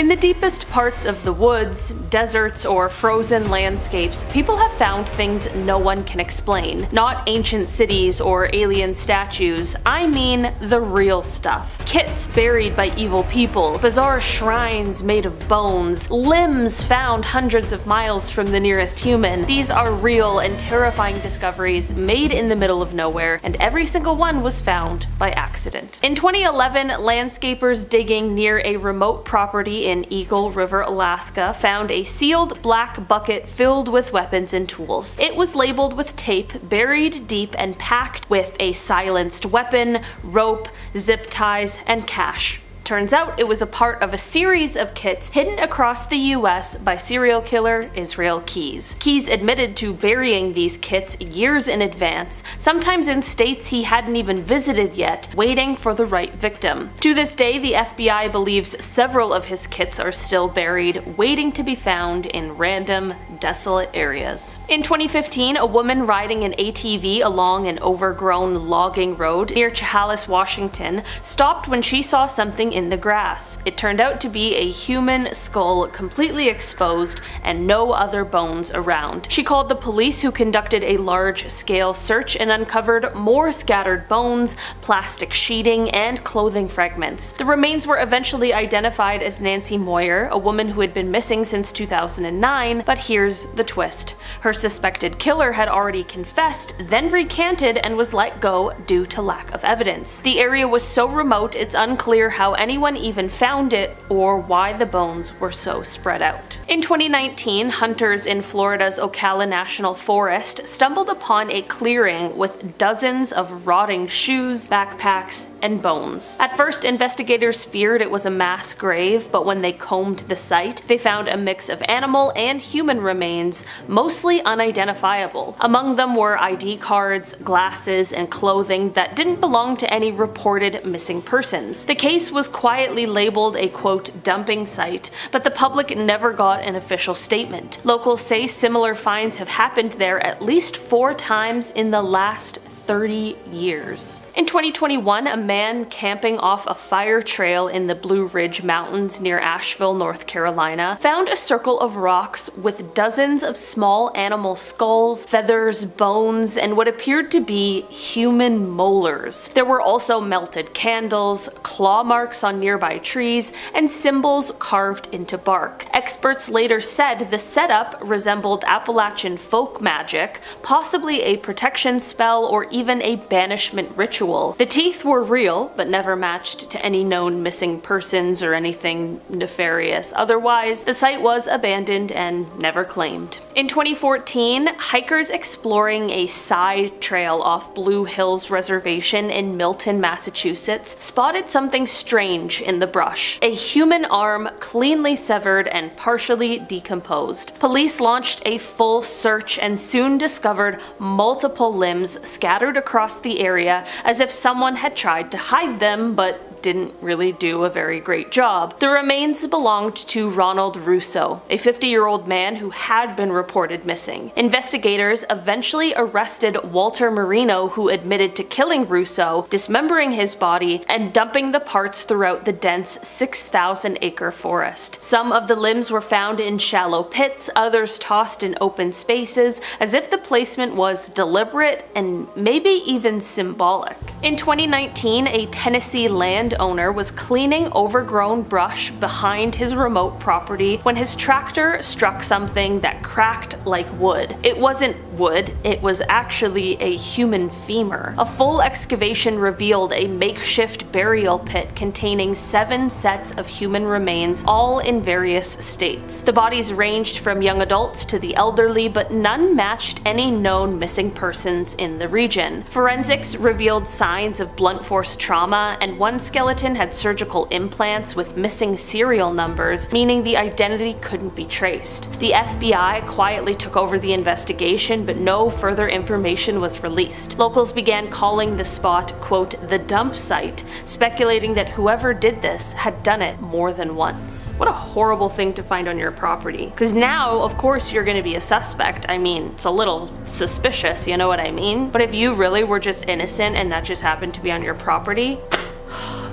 In the deepest parts of the woods, deserts, or frozen landscapes, people have found things no one can explain. Not ancient cities or alien statues, I mean the real stuff. Kits buried by evil people, bizarre shrines made of bones, limbs found hundreds of miles from the nearest human. These are real and terrifying discoveries made in the middle of nowhere, and every single one was found by accident. In 2011, landscapers digging near a remote property in Eagle River, Alaska, found a sealed black bucket filled with weapons and tools. It was labeled with tape, buried deep, and packed with a silenced weapon, rope, zip ties, and cash. Turns out it was a part of a series of kits hidden across the US by serial killer Israel Keyes. Keyes admitted to burying these kits years in advance, sometimes in states he hadn't even visited yet, waiting for the right victim. To this day, the FBI believes several of his kits are still buried, waiting to be found in random, desolate areas. In 2015, a woman riding an ATV along an overgrown logging road near Chehalis, Washington, stopped when she saw something in the grass. It turned out to be a human skull completely exposed and no other bones around. She called the police, who conducted a large-scale search and uncovered more scattered bones, plastic sheeting, and clothing fragments. The remains were eventually identified as Nancy Moyer, a woman who had been missing since 2009, but here's the twist. Her suspected killer had already confessed, then recanted, and was let go due to lack of evidence. The area was so remote it's unclear how anyone even found it or why the bones were so spread out. In 2019, hunters in Florida's Ocala National Forest stumbled upon a clearing with dozens of rotting shoes, backpacks, and bones. At first, investigators feared it was a mass grave, but when they combed the site, they found a mix of animal and human remains, mostly unidentifiable. Among them were ID cards, glasses, and clothing that didn't belong to any reported missing persons. The case was quietly labeled a quote dumping site, but the public never got an official statement. Locals say similar finds have happened there at least 4 times in the last 30 years. In 2021, a man camping off a fire trail in the Blue Ridge Mountains near Asheville, North Carolina, found a circle of rocks with dozens of small animal skulls, feathers, bones, and what appeared to be human molars. There were also melted candles, claw marks on nearby trees, and symbols carved into bark. Experts later said the setup resembled Appalachian folk magic, possibly a protection spell or even a banishment ritual. The teeth were real, but never matched to any known missing persons or anything nefarious. Otherwise, the site was abandoned and never claimed. In 2014, hikers exploring a side trail off Blue Hills Reservation in Milton, Massachusetts, spotted something strange in the brush. A human arm cleanly severed and partially decomposed. Police launched a full search and soon discovered multiple limbs scattered across the area, as if someone had tried to hide them but didn't really do a very great job. The remains belonged to Ronald Russo, a 50-year-old man who had been reported missing. Investigators eventually arrested Walter Marino, who admitted to killing Russo, dismembering his body, and dumping the parts throughout the dense 6,000-acre forest. Some of the limbs were found in shallow pits, others tossed in open spaces, as if the placement was deliberate and maybe even symbolic. In 2019, a Tennessee landowner was cleaning overgrown brush behind his remote property when his tractor struck something that cracked like wood. It wasn't wood, it was actually a human femur. A full excavation revealed a makeshift burial pit containing 7 sets of human remains, all in various states. The bodies ranged from young adults to the elderly, but none matched any known missing persons in the region. Forensics revealed signs of blunt force trauma, and one skeleton had surgical implants with missing serial numbers, meaning the identity couldn't be traced. The FBI quietly took over the investigation, but no further information was released. Locals began calling the spot, quote, the dump site, speculating that whoever did this had done it more than once. What a horrible thing to find on your property. Because now, of course, you're gonna be a suspect. I mean, it's a little suspicious, you know what I mean? But if you really were just innocent and that just happened to be on your property,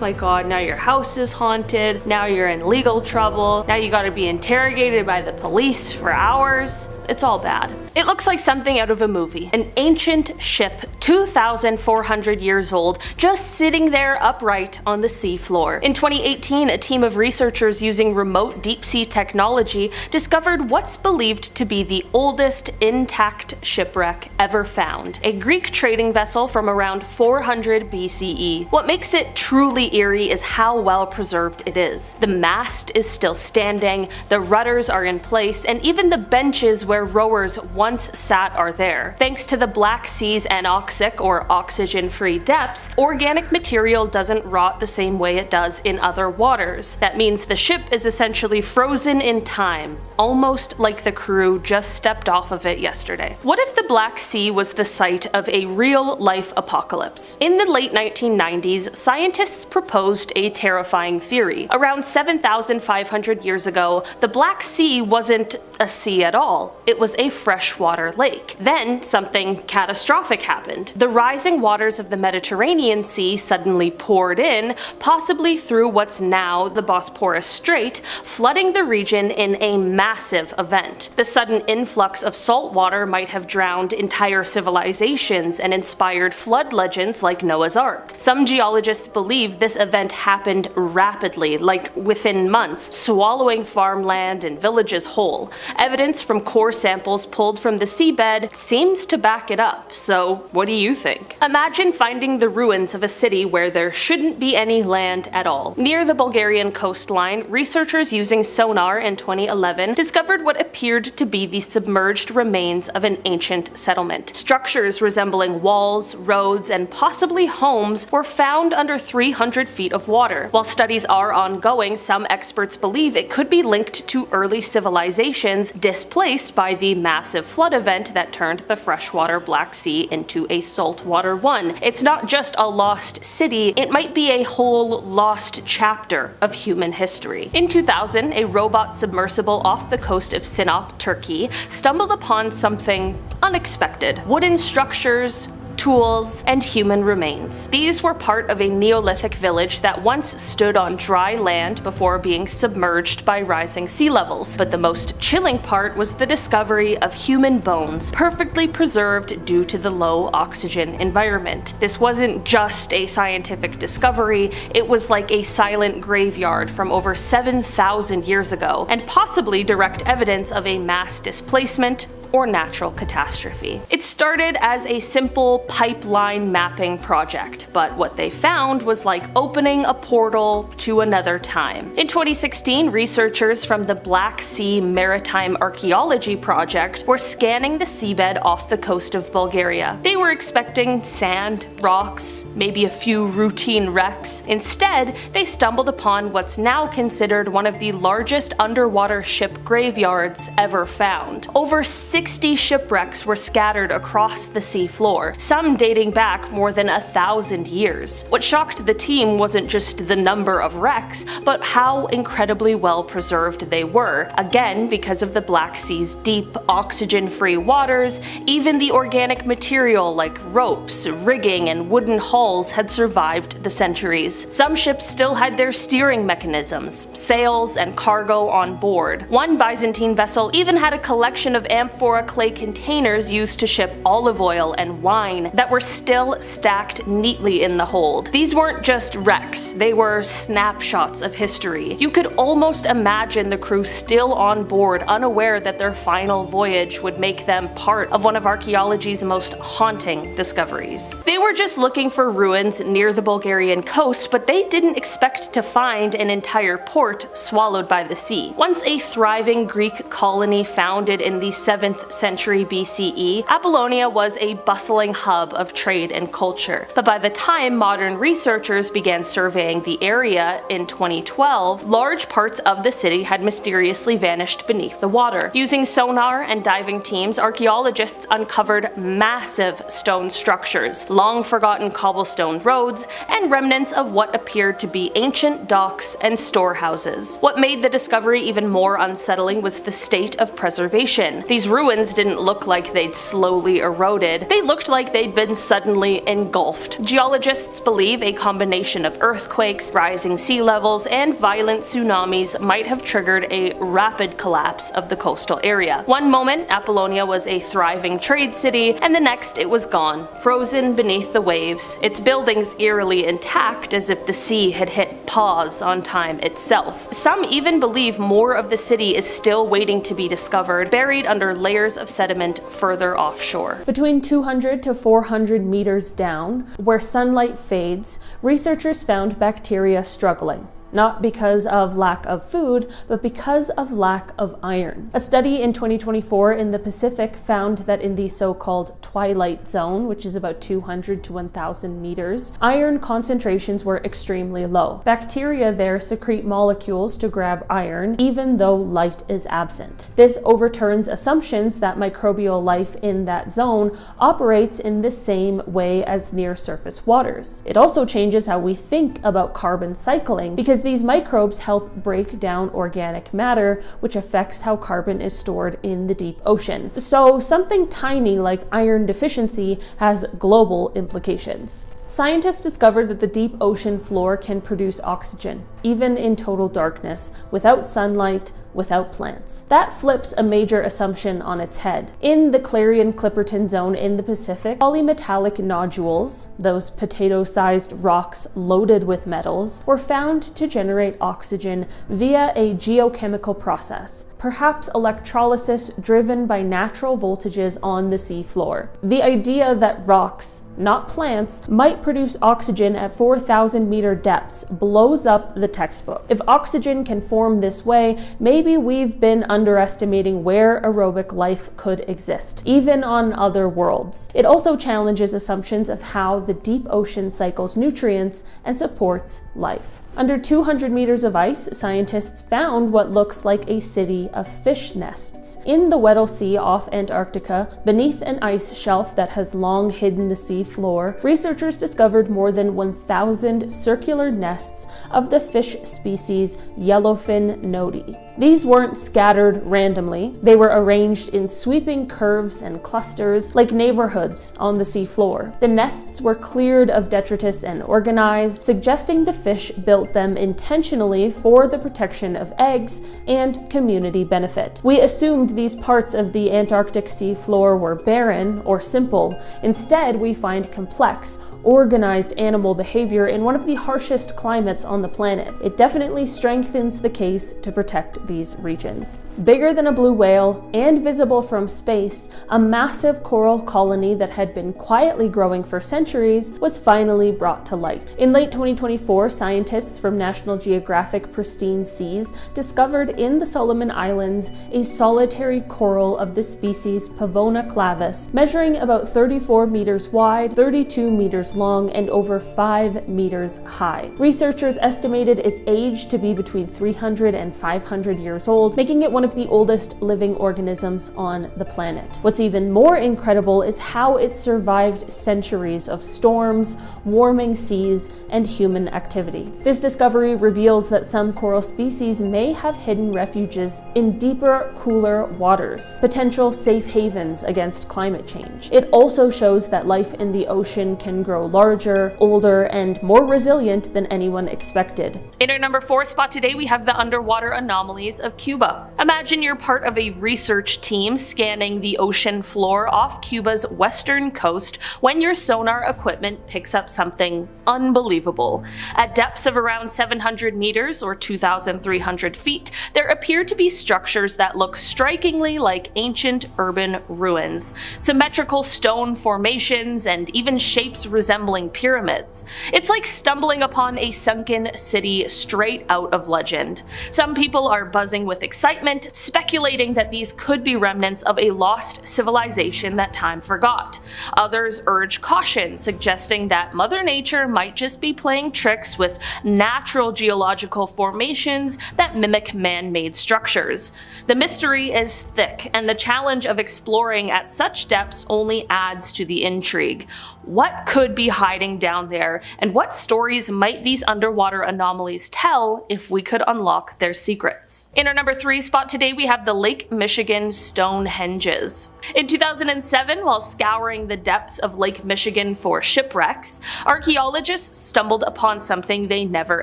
my god, now your house is haunted, now you're in legal trouble, now you gotta be interrogated by the police for hours. It's all bad. It looks like something out of a movie. An ancient ship, 2,400 years old, just sitting there upright on the seafloor. In 2018, a team of researchers using remote deep-sea technology discovered what's believed to be the oldest intact shipwreck ever found, a Greek trading vessel from around 400 BCE. What makes it truly eerie is how well preserved it is. The mast is still standing, the rudders are in place, and even the benches where rowers once sat are there. Thanks to the Black Sea's anoxic or oxygen-free depths, organic material doesn't rot the same way it does in other waters. That means the ship is essentially frozen in time, almost like the crew just stepped off of it yesterday. What if the Black Sea was the site of a real-life apocalypse? In the late 1990s, scientists proposed a terrifying theory. Around 7,500 years ago, the Black Sea wasn't a sea at all. It was a freshwater lake. Then something catastrophic happened. The rising waters of the Mediterranean Sea suddenly poured in, possibly through what's now the Bosporus Strait, flooding the region in a massive event. The sudden influx of salt water might have drowned entire civilizations and inspired flood legends like Noah's Ark. Some geologists believe this event happened rapidly, like within months, swallowing farmland and villages whole. Evidence from core samples pulled from the seabed seems to back it up, so what do you think? Imagine finding the ruins of a city where there shouldn't be any land at all. Near the Bulgarian coastline, researchers using sonar in 2011 discovered what appeared to be the submerged remains of an ancient settlement. Structures resembling walls, roads, and possibly homes were found under 300 feet of water. While studies are ongoing, some experts believe it could be linked to early civilizations displaced by the massive flood event that turned the freshwater Black Sea into a saltwater one. It's not just a lost city, it might be a whole lost chapter of human history. In 2000, a robot submersible off the coast of Sinop, Turkey, stumbled upon something unexpected. Wooden structures, tools, and human remains. These were part of a Neolithic village that once stood on dry land before being submerged by rising sea levels. But the most chilling part was the discovery of human bones, perfectly preserved due to the low oxygen environment. This wasn't just a scientific discovery, it was like a silent graveyard from over 7,000 years ago, and possibly direct evidence of a mass displacement or natural catastrophe. It started as a simple pipeline mapping project, but what they found was like opening a portal to another time. In 2016, researchers from the Black Sea Maritime Archaeology Project were scanning the seabed off the coast of Bulgaria. They were expecting sand, rocks, maybe a few routine wrecks. Instead, they stumbled upon what's now considered one of the largest underwater ship graveyards ever found. Over 60 shipwrecks were scattered across the seafloor, some dating back more than 1,000 years. What shocked the team wasn't just the number of wrecks, but how incredibly well preserved they were. Again, because of the Black Sea's deep, oxygen-free waters, even the organic material like ropes, rigging, and wooden hulls had survived the centuries. Some ships still had their steering mechanisms, sails, and cargo on board. One Byzantine vessel even had a collection of amphora clay containers used to ship olive oil and wine that were still stacked neatly in the hold. These weren't just wrecks, they were snapshots of history. You could almost imagine the crew still on board, unaware that their final voyage would make them part of one of archaeology's most haunting discoveries. They were just looking for ruins near the Bulgarian coast, but they didn't expect to find an entire port swallowed by the sea. Once a thriving Greek colony founded in the 7th century BCE, Apollonia was a bustling hub of trade and culture. But by the time modern researchers began surveying the area in 2012, large parts of the city had mysteriously vanished beneath the water. Using sonar and diving teams, archaeologists uncovered massive stone structures, long-forgotten cobblestone roads, and remnants of what appeared to be ancient docks and storehouses. What made the discovery even more unsettling was the state of preservation. These ruins ruins didn't look like they'd slowly eroded, they looked like they'd been suddenly engulfed. Geologists believe a combination of earthquakes, rising sea levels, and violent tsunamis might have triggered a rapid collapse of the coastal area. One moment, Apollonia was a thriving trade city, and the next it was gone, frozen beneath the waves, its buildings eerily intact as if the sea had hit pause on time itself. Some even believe more of the city is still waiting to be discovered, buried under layers of sediment further offshore. Between 200 to 400 meters down, where sunlight fades, researchers found bacteria struggling. Not because of lack of food, but because of lack of iron. A study in 2024 in the Pacific found that in the so-called twilight zone, which is about 200 to 1,000 meters, iron concentrations were extremely low. Bacteria there secrete molecules to grab iron, even though light is absent. This overturns assumptions that microbial life in that zone operates in the same way as near-surface waters. It also changes how we think about carbon cycling, because these microbes help break down organic matter, which affects how carbon is stored in the deep ocean. So something tiny like iron deficiency has global implications. Scientists discovered that the deep ocean floor can produce oxygen, even in total darkness, without sunlight, without plants. That flips a major assumption on its head. In the Clarion-Clipperton zone in the Pacific, polymetallic nodules, those potato-sized rocks loaded with metals, were found to generate oxygen via a geochemical process, perhaps electrolysis driven by natural voltages on the sea floor. The idea that rocks, not plants, might produce oxygen at 4,000 meter depths blows up the textbook. If oxygen can form this way, maybe we've been underestimating where aerobic life could exist, even on other worlds. It also challenges assumptions of how the deep ocean cycles nutrients and supports life. Under 200 meters of ice, scientists found what looks like a city of fish nests. In the Weddell Sea off Antarctica, beneath an ice shelf that has long hidden the sea floor, researchers discovered more than 1,000 circular nests of the fish species yellowfin nodi. These weren't scattered randomly. They were arranged in sweeping curves and clusters, like neighborhoods on the sea floor. The nests were cleared of detritus and organized, suggesting the fish built them intentionally for the protection of eggs and community benefit. We assumed these parts of the Antarctic sea floor were barren or simple. Instead, we find complex, organized animal behavior in one of the harshest climates on the planet. It definitely strengthens the case to protect these regions. Bigger than a blue whale and visible from space, a massive coral colony that had been quietly growing for centuries was finally brought to light. In late 2024, scientists from National Geographic Pristine Seas discovered in the Solomon Islands a solitary coral of the species Pavona clavis, measuring about 34 meters wide, 32 meters long, and over 5 meters high. Researchers estimated its age to be between 300 and 500 years old, making it one of the oldest living organisms on the planet. What's even more incredible is how it survived centuries of storms, warming seas, and human activity. This discovery reveals that some coral species may have hidden refuges in deeper, cooler waters, potential safe havens against climate change. It also shows that life in the ocean can grow larger, older, and more resilient than anyone expected. In our number 4 spot today, we have the underwater anomalies of Cuba. Imagine you're part of a research team scanning the ocean floor off Cuba's western coast when your sonar equipment picks up something unbelievable. At depths of around 700 meters or 2,300 feet, there appear to be structures that look strikingly like ancient urban ruins. Symmetrical stone formations and even shapes resembling pyramids. It's like stumbling upon a sunken city straight out of legend. Some people are buzzing with excitement, speculating that these could be remnants of a lost civilization that time forgot. Others urge caution, suggesting that Mother Nature might just be playing tricks with natural geological formations that mimic man-made structures. The mystery is thick, and the challenge of exploring at such depths only adds to the intrigue. What could be hiding down there, and what stories might these underwater anomalies tell if we could unlock their secrets? In our number 3 spot today, we have the Lake Michigan Stonehenges. In 2007, while scouring the depths of Lake Michigan for shipwrecks, archaeologists stumbled upon something they never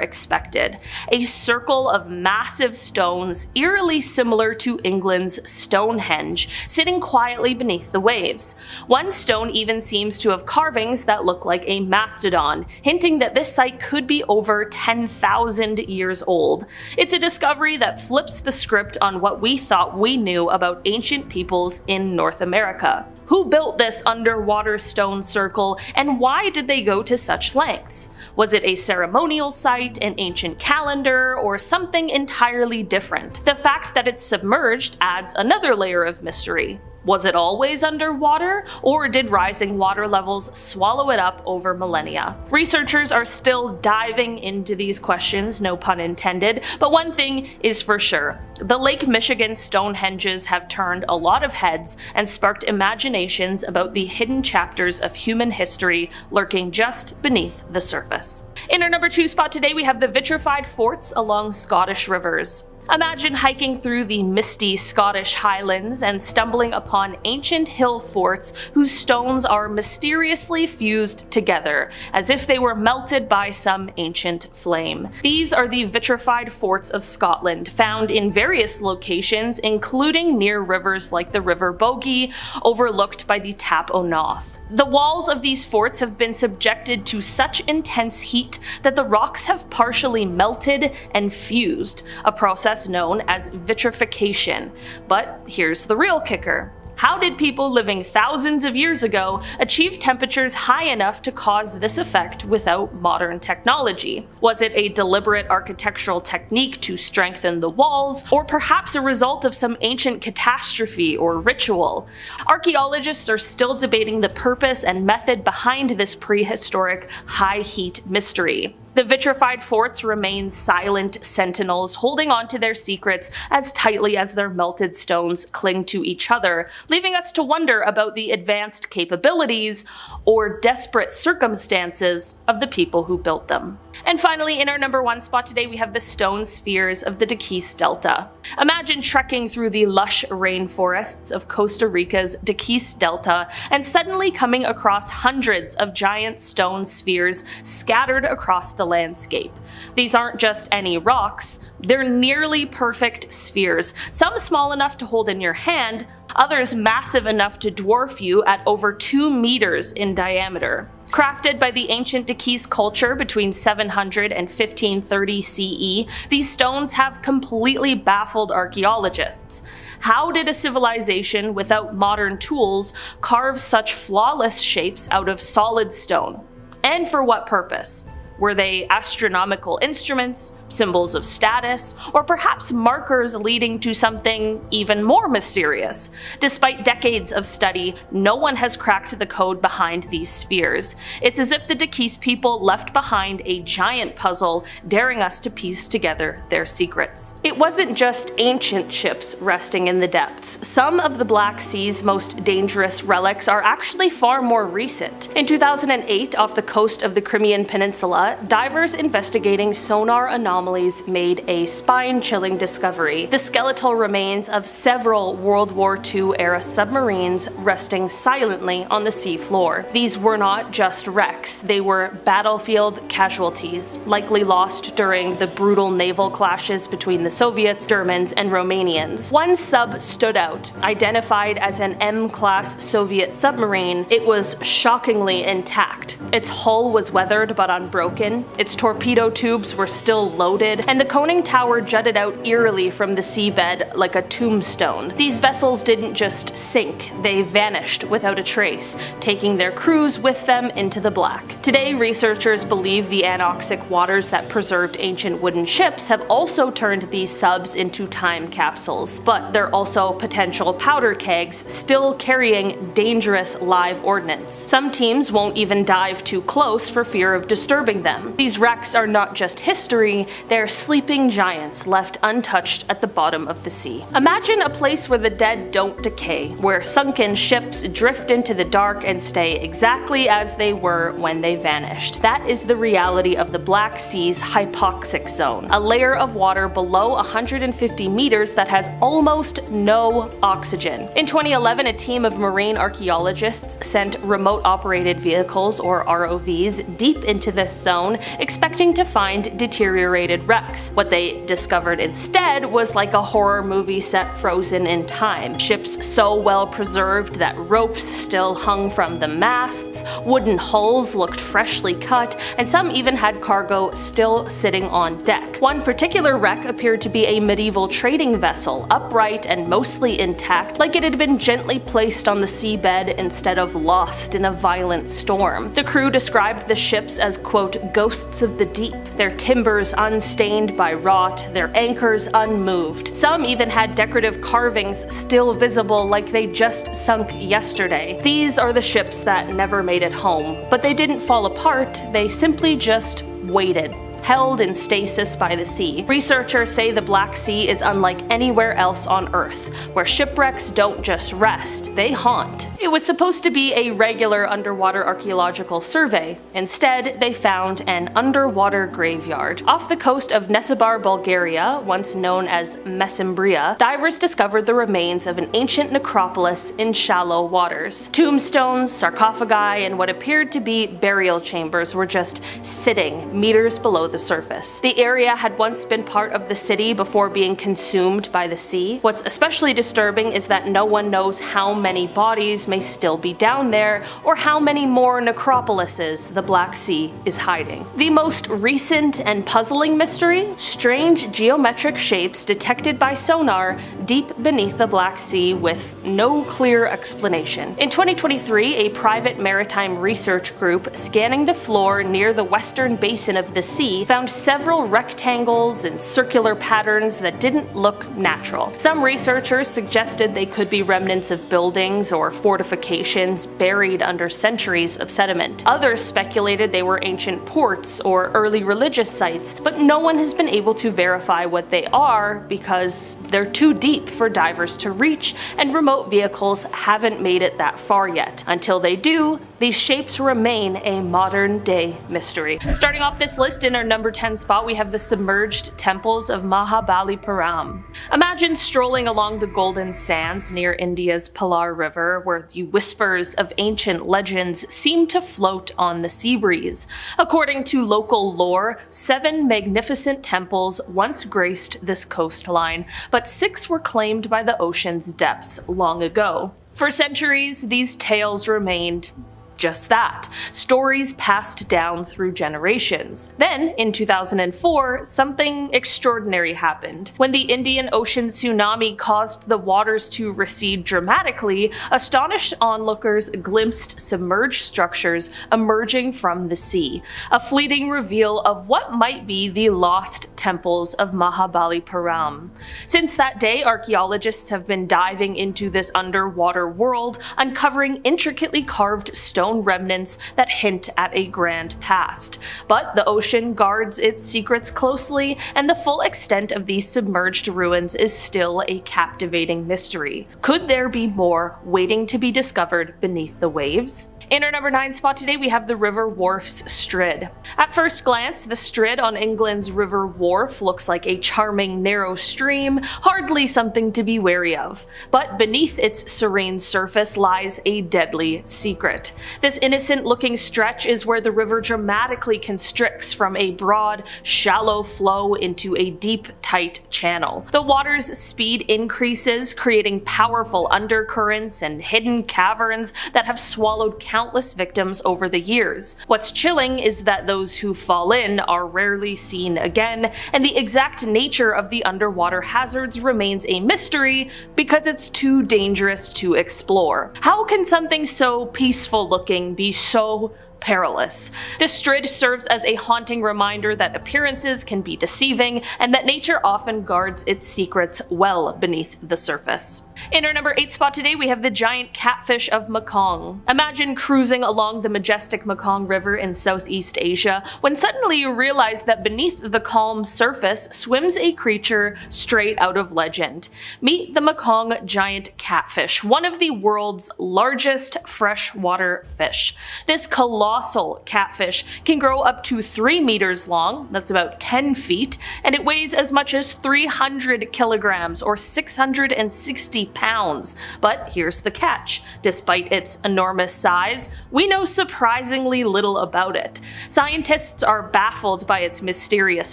expected: a circle of massive stones eerily similar to England's Stonehenge, sitting quietly beneath the waves. One stone even seems to have carvings that look like a mastodon, hinting that this site could be over 10,000 years old. It's a discovery that flips the script on what we thought we knew about ancient peoples in North America. Who built this underwater stone circle, and why did they go to such lengths? Was it a ceremonial site, an ancient calendar, or something entirely different? The fact that it's submerged adds another layer of mystery. Was it always underwater, or did rising water levels swallow it up over millennia? Researchers are still diving into these questions, no pun intended, but one thing is for sure: the Lake Michigan Stonehenges have turned a lot of heads and sparked imaginations about the hidden chapters of human history lurking just beneath the surface. In our number 2 spot today, we have the vitrified forts along Scottish rivers. Imagine hiking through the misty Scottish Highlands and stumbling upon ancient hill forts whose stones are mysteriously fused together, as if they were melted by some ancient flame. These are the vitrified forts of Scotland, found in various locations, including near rivers like the River Bogie, overlooked by the Tap o' Noth. The walls of these forts have been subjected to such intense heat that the rocks have partially melted and fused, a process known as vitrification. But here's the real kicker: how did people living thousands of years ago achieve temperatures high enough to cause this effect without modern technology? Was it a deliberate architectural technique to strengthen the walls, or perhaps a result of some ancient catastrophe or ritual? Archaeologists are still debating the purpose and method behind this prehistoric high-heat mystery. The vitrified forts remain silent sentinels, holding on to their secrets as tightly as their melted stones cling to each other, leaving us to wonder about the advanced capabilities or desperate circumstances of the people who built them. And finally, in our number 1 spot today, we have the stone spheres of the Daquis Delta. Imagine trekking through the lush rainforests of Costa Rica's Daquis Delta and suddenly coming across hundreds of giant stone spheres scattered across the landscape. These aren't just any rocks, they're nearly perfect spheres, some small enough to hold in your hand, others massive enough to dwarf you at over 2 meters in diameter. Crafted by the ancient Daquis culture between 700 and 1530 CE, these stones have completely baffled archaeologists. How did a civilization without modern tools carve such flawless shapes out of solid stone? And for what purpose? Were they astronomical instruments, symbols of status, or perhaps markers leading to something even more mysterious? Despite decades of study, no one has cracked the code behind these spheres. It's as if the Daquis people left behind a giant puzzle, daring us to piece together their secrets. It wasn't just ancient ships resting in the depths. Some of the Black Sea's most dangerous relics are actually far more recent. In 2008, off the coast of the Crimean Peninsula, divers investigating sonar anomalies made a spine-chilling discovery: the skeletal remains of several World War II-era submarines resting silently on the seafloor. These were not just wrecks, they were battlefield casualties, likely lost during the brutal naval clashes between the Soviets, Germans, and Romanians. One sub stood out. Identified as an M-class Soviet submarine, it was shockingly intact. Its hull was weathered but unbroken, its torpedo tubes were still loaded, and the conning tower jutted out eerily from the seabed like a tombstone. These vessels didn't just sink, they vanished without a trace, taking their crews with them into the black. Today, researchers believe the anoxic waters that preserved ancient wooden ships have also turned these subs into time capsules, but they're also potential powder kegs still carrying dangerous live ordnance. Some teams won't even dive too close for fear of disturbing them. These wrecks are not just history, they're sleeping giants left untouched at the bottom of the sea. Imagine a place where the dead don't decay, where sunken ships drift into the dark and stay exactly as they were when they vanished. That is the reality of the Black Sea's hypoxic zone, a layer of water below 150 meters that has almost no oxygen. In 2011, a team of marine archaeologists sent remote-operated vehicles, or ROVs, deep into this zone, expecting to find deteriorated wrecks. What they discovered instead was like a horror movie set frozen in time. Ships so well preserved that ropes still hung from the masts, wooden hulls looked freshly cut, and some even had cargo still sitting on deck. One particular wreck appeared to be a medieval trading vessel, upright and mostly intact, like it had been gently placed on the seabed instead of lost in a violent storm. The crew described the ships as, quote, ghosts of the deep, their timbers unstained by rot, their anchors unmoved. Some even had decorative carvings still visible like they just sunk yesterday. These are the ships that never made it home, but they didn't fall apart, they simply just waited, held in stasis by the sea. Researchers say the Black Sea is unlike anywhere else on Earth, where shipwrecks don't just rest, they haunt. It was supposed to be a regular underwater archaeological survey. Instead, they found an underwater graveyard. Off the coast of Nesebar, Bulgaria, once known as Mesembria, divers discovered the remains of an ancient necropolis in shallow waters. Tombstones, sarcophagi, and what appeared to be burial chambers were just sitting meters below the surface. The area had once been part of the city before being consumed by the sea. What's especially disturbing is that no one knows how many bodies may still be down there, or how many more necropolises the Black Sea is hiding. The most recent and puzzling mystery? Strange geometric shapes detected by sonar deep beneath the Black Sea with no clear explanation. In 2023, a private maritime research group scanning the floor near the western basin of the sea found several rectangles and circular patterns that didn't look natural. Some researchers suggested they could be remnants of buildings or fortifications buried under centuries of sediment. Others speculated they were ancient ports or early religious sites, but no one has been able to verify what they are because they're too deep for divers to reach, and remote vehicles haven't made it that far yet. Until they do, these shapes remain a modern-day mystery. Starting off this list, in our number 10 spot, we have the submerged temples of Mahabalipuram. Imagine strolling along the golden sands near India's Palar River, where the whispers of ancient legends seem to float on the sea breeze. According to local lore, 7 magnificent temples once graced this coastline, but 6 were claimed by the ocean's depths long ago. For centuries, these tales remained just that, stories passed down through generations. Then, in 2004, something extraordinary happened. When the Indian Ocean tsunami caused the waters to recede dramatically, astonished onlookers glimpsed submerged structures emerging from the sea, a fleeting reveal of what might be the lost temples of Mahabalipuram. Since that day, archaeologists have been diving into this underwater world, uncovering intricately carved stone remnants that hint at a grand past. But the ocean guards its secrets closely, and the full extent of these submerged ruins is still a captivating mystery. Could there be more waiting to be discovered beneath the waves? In our number 9 spot today, we have the River Wharf's Strid. At first glance, the Strid on England's River Wharf looks like a charming narrow stream, hardly something to be wary of. But beneath its serene surface lies a deadly secret. This innocent-looking stretch is where the river dramatically constricts from a broad, shallow flow into a deep, tight channel. The water's speed increases, creating powerful undercurrents and hidden caverns that have swallowed countless victims over the years. What's chilling is that those who fall in are rarely seen again, and the exact nature of the underwater hazards remains a mystery because it's too dangerous to explore. How can something so peaceful looking be so perilous. This strid serves as a haunting reminder that appearances can be deceiving and that nature often guards its secrets well beneath the surface. In our number 8 spot today, we have the giant catfish of Mekong. Imagine cruising along the majestic Mekong River in Southeast Asia when suddenly you realize that beneath the calm surface swims a creature straight out of legend. Meet the Mekong giant catfish, one of the world's largest freshwater fish. This colossal catfish can grow up to 3 meters long, that's about 10 feet, and it weighs as much as 300 kilograms or 660 pounds. But here's the catch. Despite its enormous size, we know surprisingly little about it. Scientists are baffled by its mysterious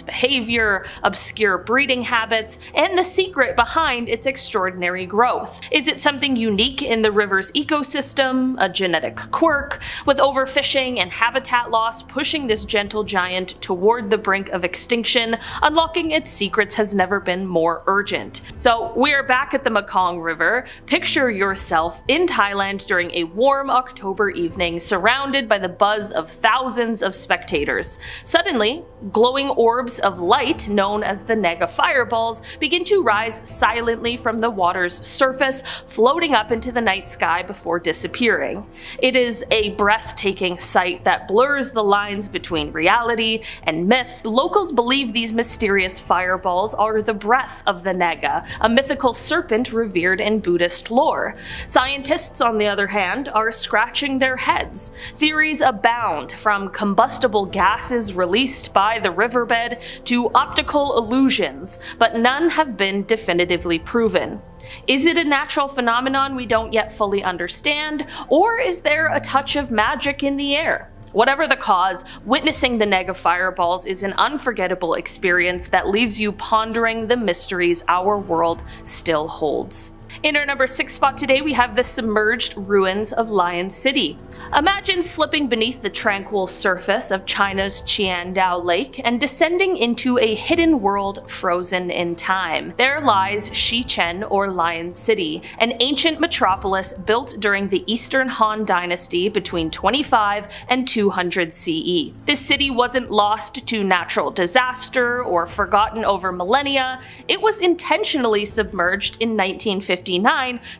behavior, obscure breeding habits, and the secret behind its extraordinary growth. Is it something unique in the river's ecosystem, a genetic quirk, with overfishing and habitat loss pushing this gentle giant toward the brink of extinction? Unlocking its secrets has never been more urgent. So we're back at the Mekong River. Picture yourself in Thailand during a warm October evening, surrounded by the buzz of thousands of spectators. Suddenly, glowing orbs of light, known as the Naga fireballs, begin to rise silently from the water's surface, floating up into the night sky before disappearing. It is a breathtaking sight that blurs the lines between reality and myth. Locals believe these mysterious fireballs are the breath of the Naga, a mythical serpent revered in Buddhist lore. Scientists, on the other hand, are scratching their heads. Theories abound, from combustible gases released by the riverbed to optical illusions, but none have been definitively proven. Is it a natural phenomenon we don't yet fully understand, or is there a touch of magic in the air? Whatever the cause, witnessing the Naga fireballs is an unforgettable experience that leaves you pondering the mysteries our world still holds. In our number 6 spot today, we have the submerged ruins of Lion City. Imagine slipping beneath the tranquil surface of China's Qiandao Lake and descending into a hidden world frozen in time. There lies Xichen, or Lion City, an ancient metropolis built during the Eastern Han Dynasty between 25 and 200 CE. This city wasn't lost to natural disaster or forgotten over millennia. It was intentionally submerged in 1959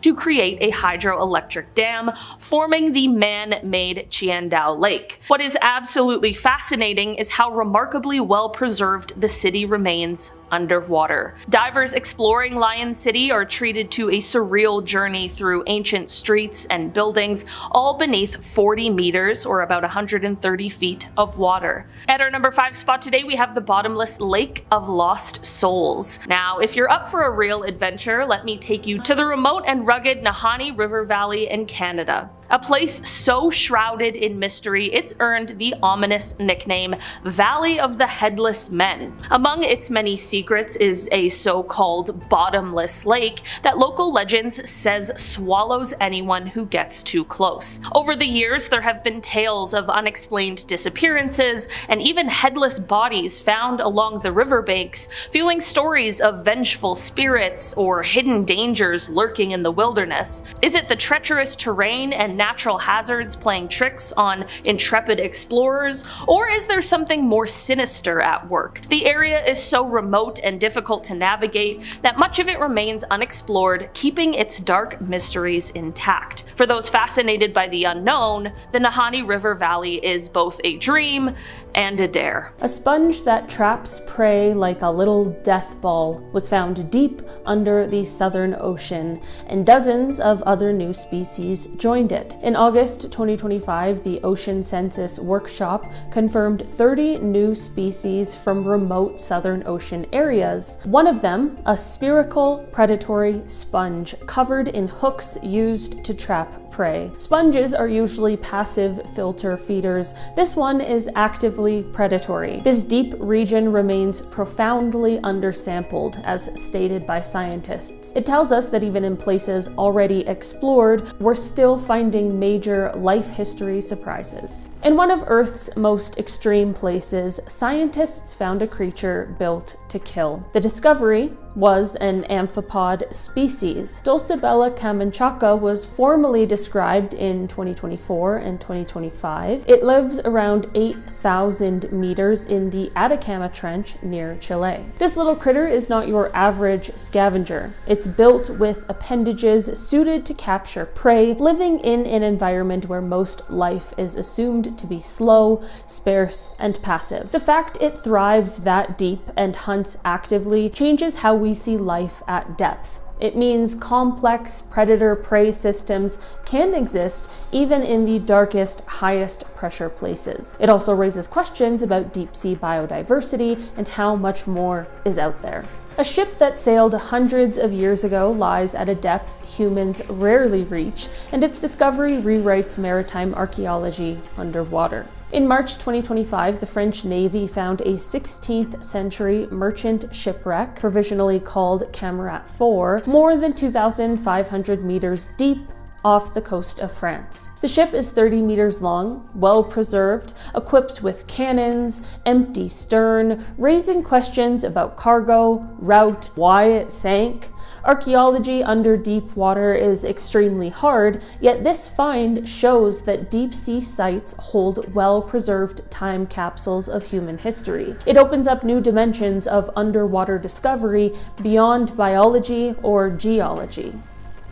to create a hydroelectric dam, forming the man-made Qiandao Lake. What is absolutely fascinating is how remarkably well preserved the city remains underwater. Divers exploring Lion City are treated to a surreal journey through ancient streets and buildings, all beneath 40 meters or about 130 feet of water. At our number 5 spot today, we have the bottomless Lake of Lost Souls. Now, if you're up for a real adventure, let me take you to the remote and rugged Nahanni River Valley in Canada. A place so shrouded in mystery, it's earned the ominous nickname Valley of the Headless Men. Among its many secrets is a so-called bottomless lake that local legends says swallows anyone who gets too close. Over the years, there have been tales of unexplained disappearances and even headless bodies found along the riverbanks, fueling stories of vengeful spirits or hidden dangers lurking in the wilderness. Is it the treacherous terrain and natural hazards playing tricks on intrepid explorers, or is there something more sinister at work? The area is so remote and difficult to navigate that much of it remains unexplored, keeping its dark mysteries intact. For those fascinated by the unknown, the Nahanni River Valley is both a dream and a dare. A sponge that traps prey like a little death ball was found deep under the Southern Ocean, and dozens of other new species joined it. In August 2025, the Ocean Census Workshop confirmed 30 new species from remote Southern Ocean areas. One of them, a spherical predatory sponge covered in hooks used to trap prey. Sponges are usually passive filter feeders. This one is actively predatory. This deep region remains profoundly undersampled, as stated by scientists. It tells us that even in places already explored, we're still finding major life history surprises. In one of Earth's most extreme places, scientists found a creature built to kill. The discovery was an amphipod species. Dulcibella camanchaca was formally described in 2024 and 2025. It lives around 8,000 meters in the Atacama Trench near Chile. This little critter is not your average scavenger. It's built with appendages suited to capture prey, living in an environment where most life is assumed to be slow, sparse, and passive. The fact it thrives that deep and hunts actively changes how we see life at depth. It means complex predator-prey systems can exist even in the darkest, highest pressure places. It also raises questions about deep-sea biodiversity and how much more is out there. A ship that sailed hundreds of years ago lies at a depth humans rarely reach, and its discovery rewrites maritime archaeology underwater. In March 2025, the French Navy found a 16th century merchant shipwreck, provisionally called Camarat 4, more than 2,500 meters deep off the coast of France. The ship is 30 meters long, well preserved, equipped with cannons, empty stern, raising questions about cargo, route, why it sank. Archaeology under deep water is extremely hard, yet this find shows that deep-sea sites hold well-preserved time capsules of human history. It opens up new dimensions of underwater discovery beyond biology or geology.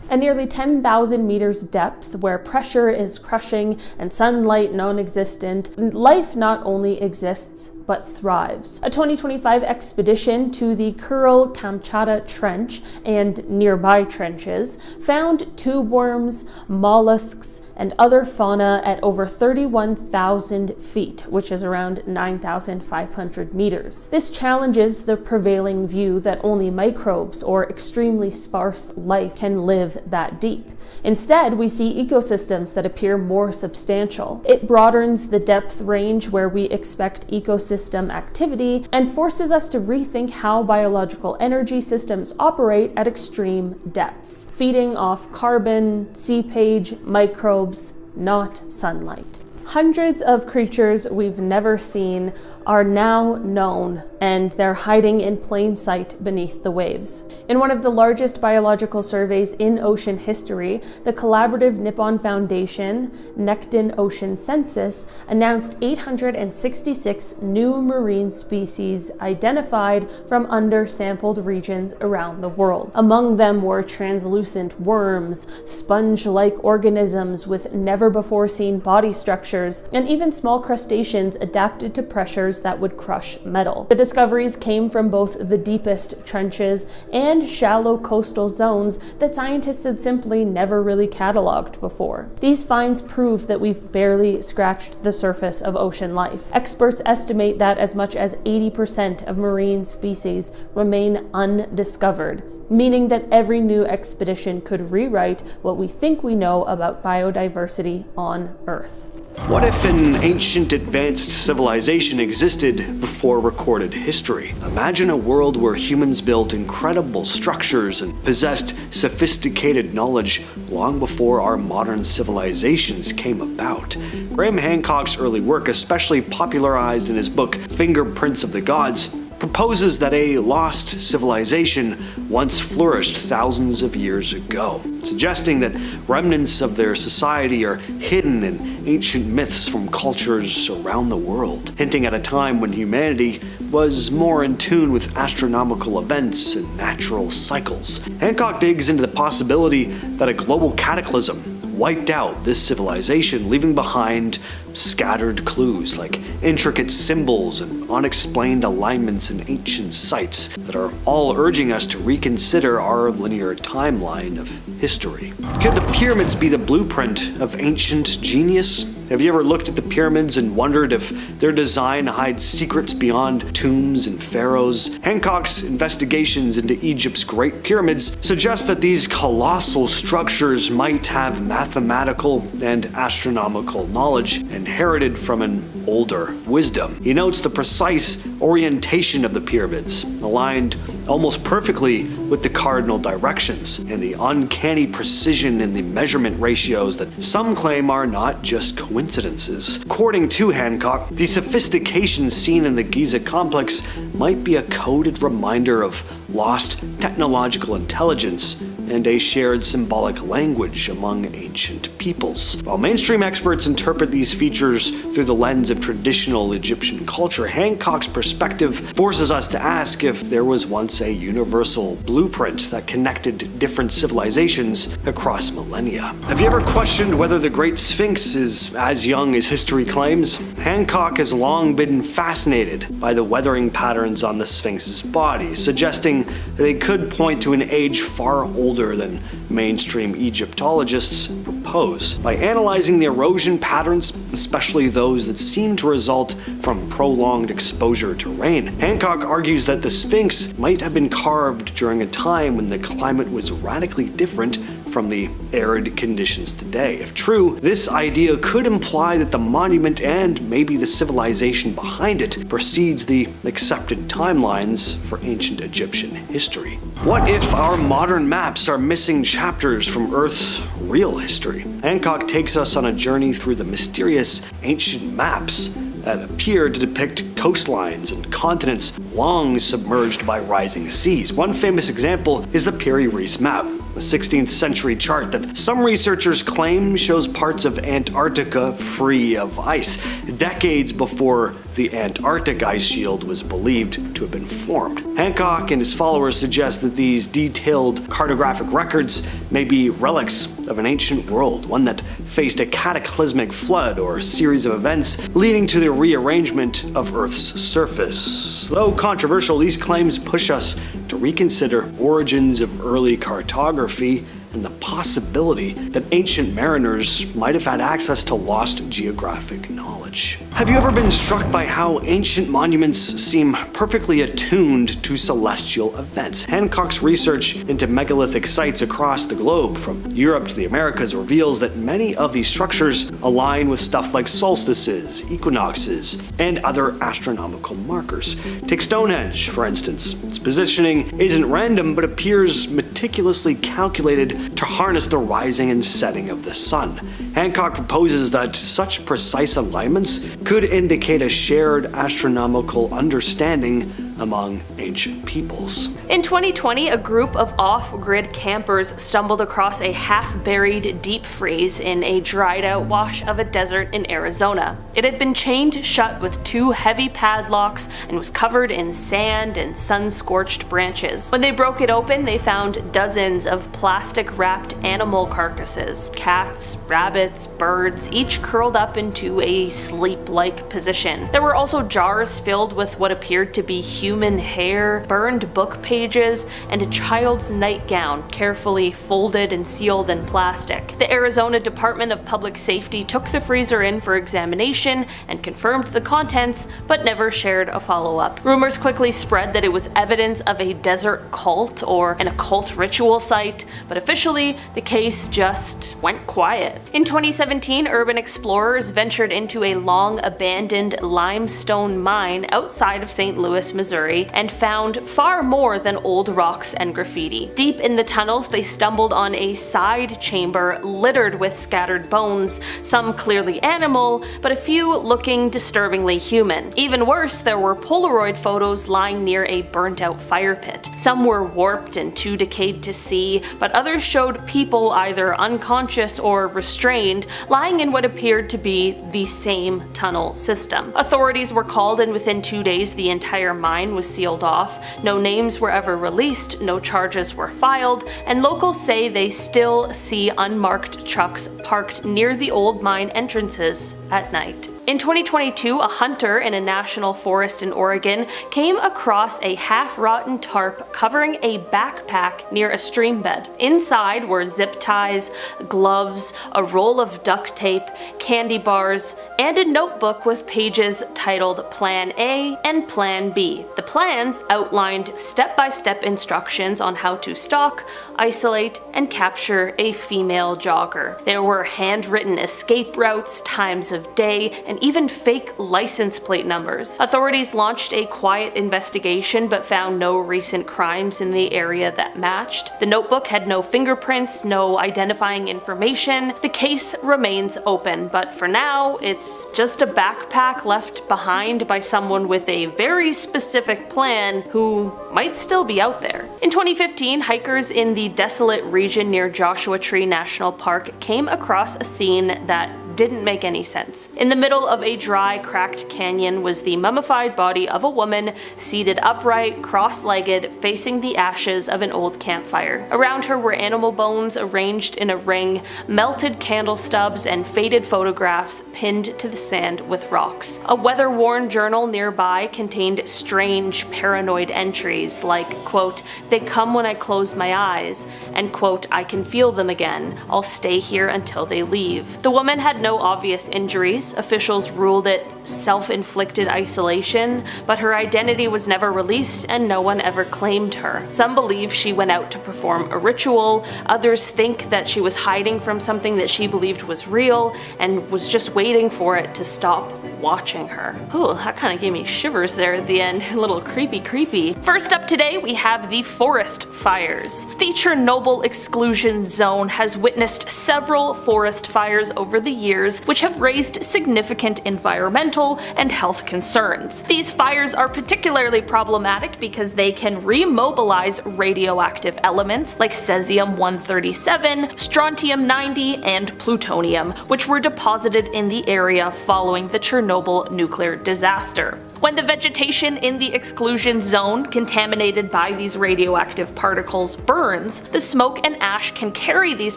At nearly 10,000 meters depth, where pressure is crushing and sunlight non-existent, life not only exists, but thrives. A 2025 expedition to the Kuril-Kamchatka Trench and nearby trenches found tube worms, mollusks, and other fauna at over 31,000 feet, which is around 9,500 meters. This challenges the prevailing view that only microbes or extremely sparse life can live that deep. Instead, we see ecosystems that appear more substantial. It broadens the depth range where we expect ecosystem activity and forces us to rethink how biological energy systems operate at extreme depths, feeding off carbon, seepage, microbes, not sunlight. Hundreds of creatures we've never seen are now known, and they're hiding in plain sight beneath the waves. In one of the largest biological surveys in ocean history, the collaborative Nippon Foundation Nekton Ocean Census announced 866 new marine species identified from undersampled regions around the world. Among them were translucent worms, sponge-like organisms with never-before-seen body structures, and even small crustaceans adapted to pressures that would crush metal. The discoveries came from both the deepest trenches and shallow coastal zones that scientists had simply never really cataloged before. These finds prove that we've barely scratched the surface of ocean life. Experts estimate that as much as 80% of marine species remain undiscovered, meaning that every new expedition could rewrite what we think we know about biodiversity on Earth. What if an ancient advanced civilization existed before recorded history? Imagine a world where humans built incredible structures and possessed sophisticated knowledge long before our modern civilizations came about. Graham Hancock's early work, especially popularized in his book Fingerprints of the Gods, proposes that a lost civilization once flourished thousands of years ago, suggesting that remnants of their society are hidden in ancient myths from cultures around the world, hinting at a time when humanity was more in tune with astronomical events and natural cycles. Hancock digs into the possibility that a global cataclysm wiped out this civilization, leaving behind scattered clues like intricate symbols and unexplained alignments in ancient sites that are all urging us to reconsider our linear timeline of history. Could the pyramids be the blueprint of ancient genius? Have you ever looked at the pyramids and wondered if their design hides secrets beyond tombs and pharaohs? Hancock's investigations into Egypt's Great Pyramids suggest that these colossal structures might have mathematical and astronomical knowledge inherited from an older wisdom. He notes the precise orientation of the pyramids, aligned almost perfectly with the cardinal directions, and the uncanny precision in the measurement ratios that some claim are not just coincidences. According to Hancock, the sophistication seen in the Giza complex might be a coded reminder of lost technological intelligence and a shared symbolic language among ancient peoples. While mainstream experts interpret these features through the lens of traditional Egyptian culture, Hancock's perspective forces us to ask if there was once a universal blueprint that connected different civilizations across millennia. Have you ever questioned whether the Great Sphinx is as young as history claims? Hancock has long been fascinated by the weathering patterns on the Sphinx's body, suggesting they could point to an age far older than mainstream Egyptologists propose. By analyzing the erosion patterns, especially those that seem to result from prolonged exposure to rain, Hancock argues that the Sphinx might have been carved during a time when the climate was radically different from the arid conditions today. If true, this idea could imply that the monument and maybe the civilization behind it precedes the accepted timelines for ancient Egyptian history. What if our modern maps are missing chapters from Earth's real history? Hancock takes us on a journey through the mysterious ancient maps that appear to depict coastlines and continents long submerged by rising seas. One famous example is the Piri-Reis map, a 16th century chart that some researchers claim shows parts of Antarctica free of ice, decades before the Antarctic ice shield was believed to have been formed. Hancock and his followers suggest that these detailed cartographic records may be relics of an ancient world, one that faced a cataclysmic flood or series of events leading to the rearrangement of Earth's surface. Though controversial, these claims push us to reconsider origins of early cartography and the possibility that ancient mariners might have had access to lost geographic knowledge. Have you ever been struck by how ancient monuments seem perfectly attuned to celestial events? Hancock's research into megalithic sites across the globe, from Europe to the Americas, reveals that many of these structures align with stuff like solstices, equinoxes, and other astronomical markers. Take Stonehenge, for instance. Its positioning isn't random, but appears meticulously calculated to harness the rising and setting of the sun. Hancock proposes that such precise alignments could indicate a shared astronomical understanding among ancient peoples. In 2020, a group of off-grid campers stumbled across a half-buried deep freeze in a dried-out wash of a desert in Arizona. It had been chained shut with 2 heavy padlocks and was covered in sand and sun-scorched branches. When they broke it open, they found dozens of plastic-wrapped animal carcasses, cats, rabbits, birds, each curled up into a sleep-like position. There were also jars filled with what appeared to be human hair, burned book pages, and a child's nightgown carefully folded and sealed in plastic. The Arizona Department of Public Safety took the freezer in for examination and confirmed the contents, but never shared a follow-up. Rumors quickly spread that it was evidence of a desert cult or an occult ritual site, but officially the case just went quiet. In 2017, urban explorers ventured into a long-abandoned limestone mine outside of St. Louis, Missouri, and found far more than old rocks and graffiti. Deep in the tunnels, they stumbled on a side chamber littered with scattered bones, some clearly animal, but a few looking disturbingly human. Even worse, there were Polaroid photos lying near a burnt-out fire pit. Some were warped and too decayed to see, but others showed people either unconscious or restrained, lying in what appeared to be the same tunnel system. Authorities were called, and within 2 days the entire mine was sealed off. No names were ever released, no charges were filed, and locals say they still see unmarked trucks parked near the old mine entrances at night. In 2022, a hunter in a national forest in Oregon came across a half-rotten tarp covering a backpack near a stream bed. Inside were zip ties, gloves, a roll of duct tape, candy bars, and a notebook with pages titled Plan A and Plan B. The plans outlined step-by-step instructions on how to stalk, isolate, and capture a female jogger. There were handwritten escape routes, times of day, and and even fake license plate numbers. Authorities launched a quiet investigation but found no recent crimes in the area that matched. The notebook had no fingerprints, no identifying information. The case remains open, but for now, it's just a backpack left behind by someone with a very specific plan who might still be out there. In 2015, hikers in the desolate region near Joshua Tree National Park came across a scene that didn't make any sense. In the middle of a dry, cracked canyon was the mummified body of a woman seated upright, cross-legged, facing the ashes of an old campfire. Around her were animal bones arranged in a ring, melted candle stubs, and faded photographs pinned to the sand with rocks. A weather-worn journal nearby contained strange, paranoid entries like, quote, "They come when I close my eyes," and, quote, "I can feel them again. I'll stay here until they leave." The woman had no obvious injuries. Officials ruled it self-inflicted isolation, but her identity was never released and no one ever claimed her. Some believe she went out to perform a ritual, others think that she was hiding from something that she believed was real and was just waiting for it to stop watching her. Ooh, that kind of gave me shivers there at the end. A little creepy. First up today, we have the forest fires. The Chernobyl exclusion zone has witnessed several forest fires over the years, which have raised significant environmental and health concerns. These fires are particularly problematic because they can remobilize radioactive elements like cesium-137, strontium-90, and plutonium, which were deposited in the area following the Chernobyl nuclear disaster. When the vegetation in the exclusion zone, contaminated by these radioactive particles, burns, the smoke and ash can carry these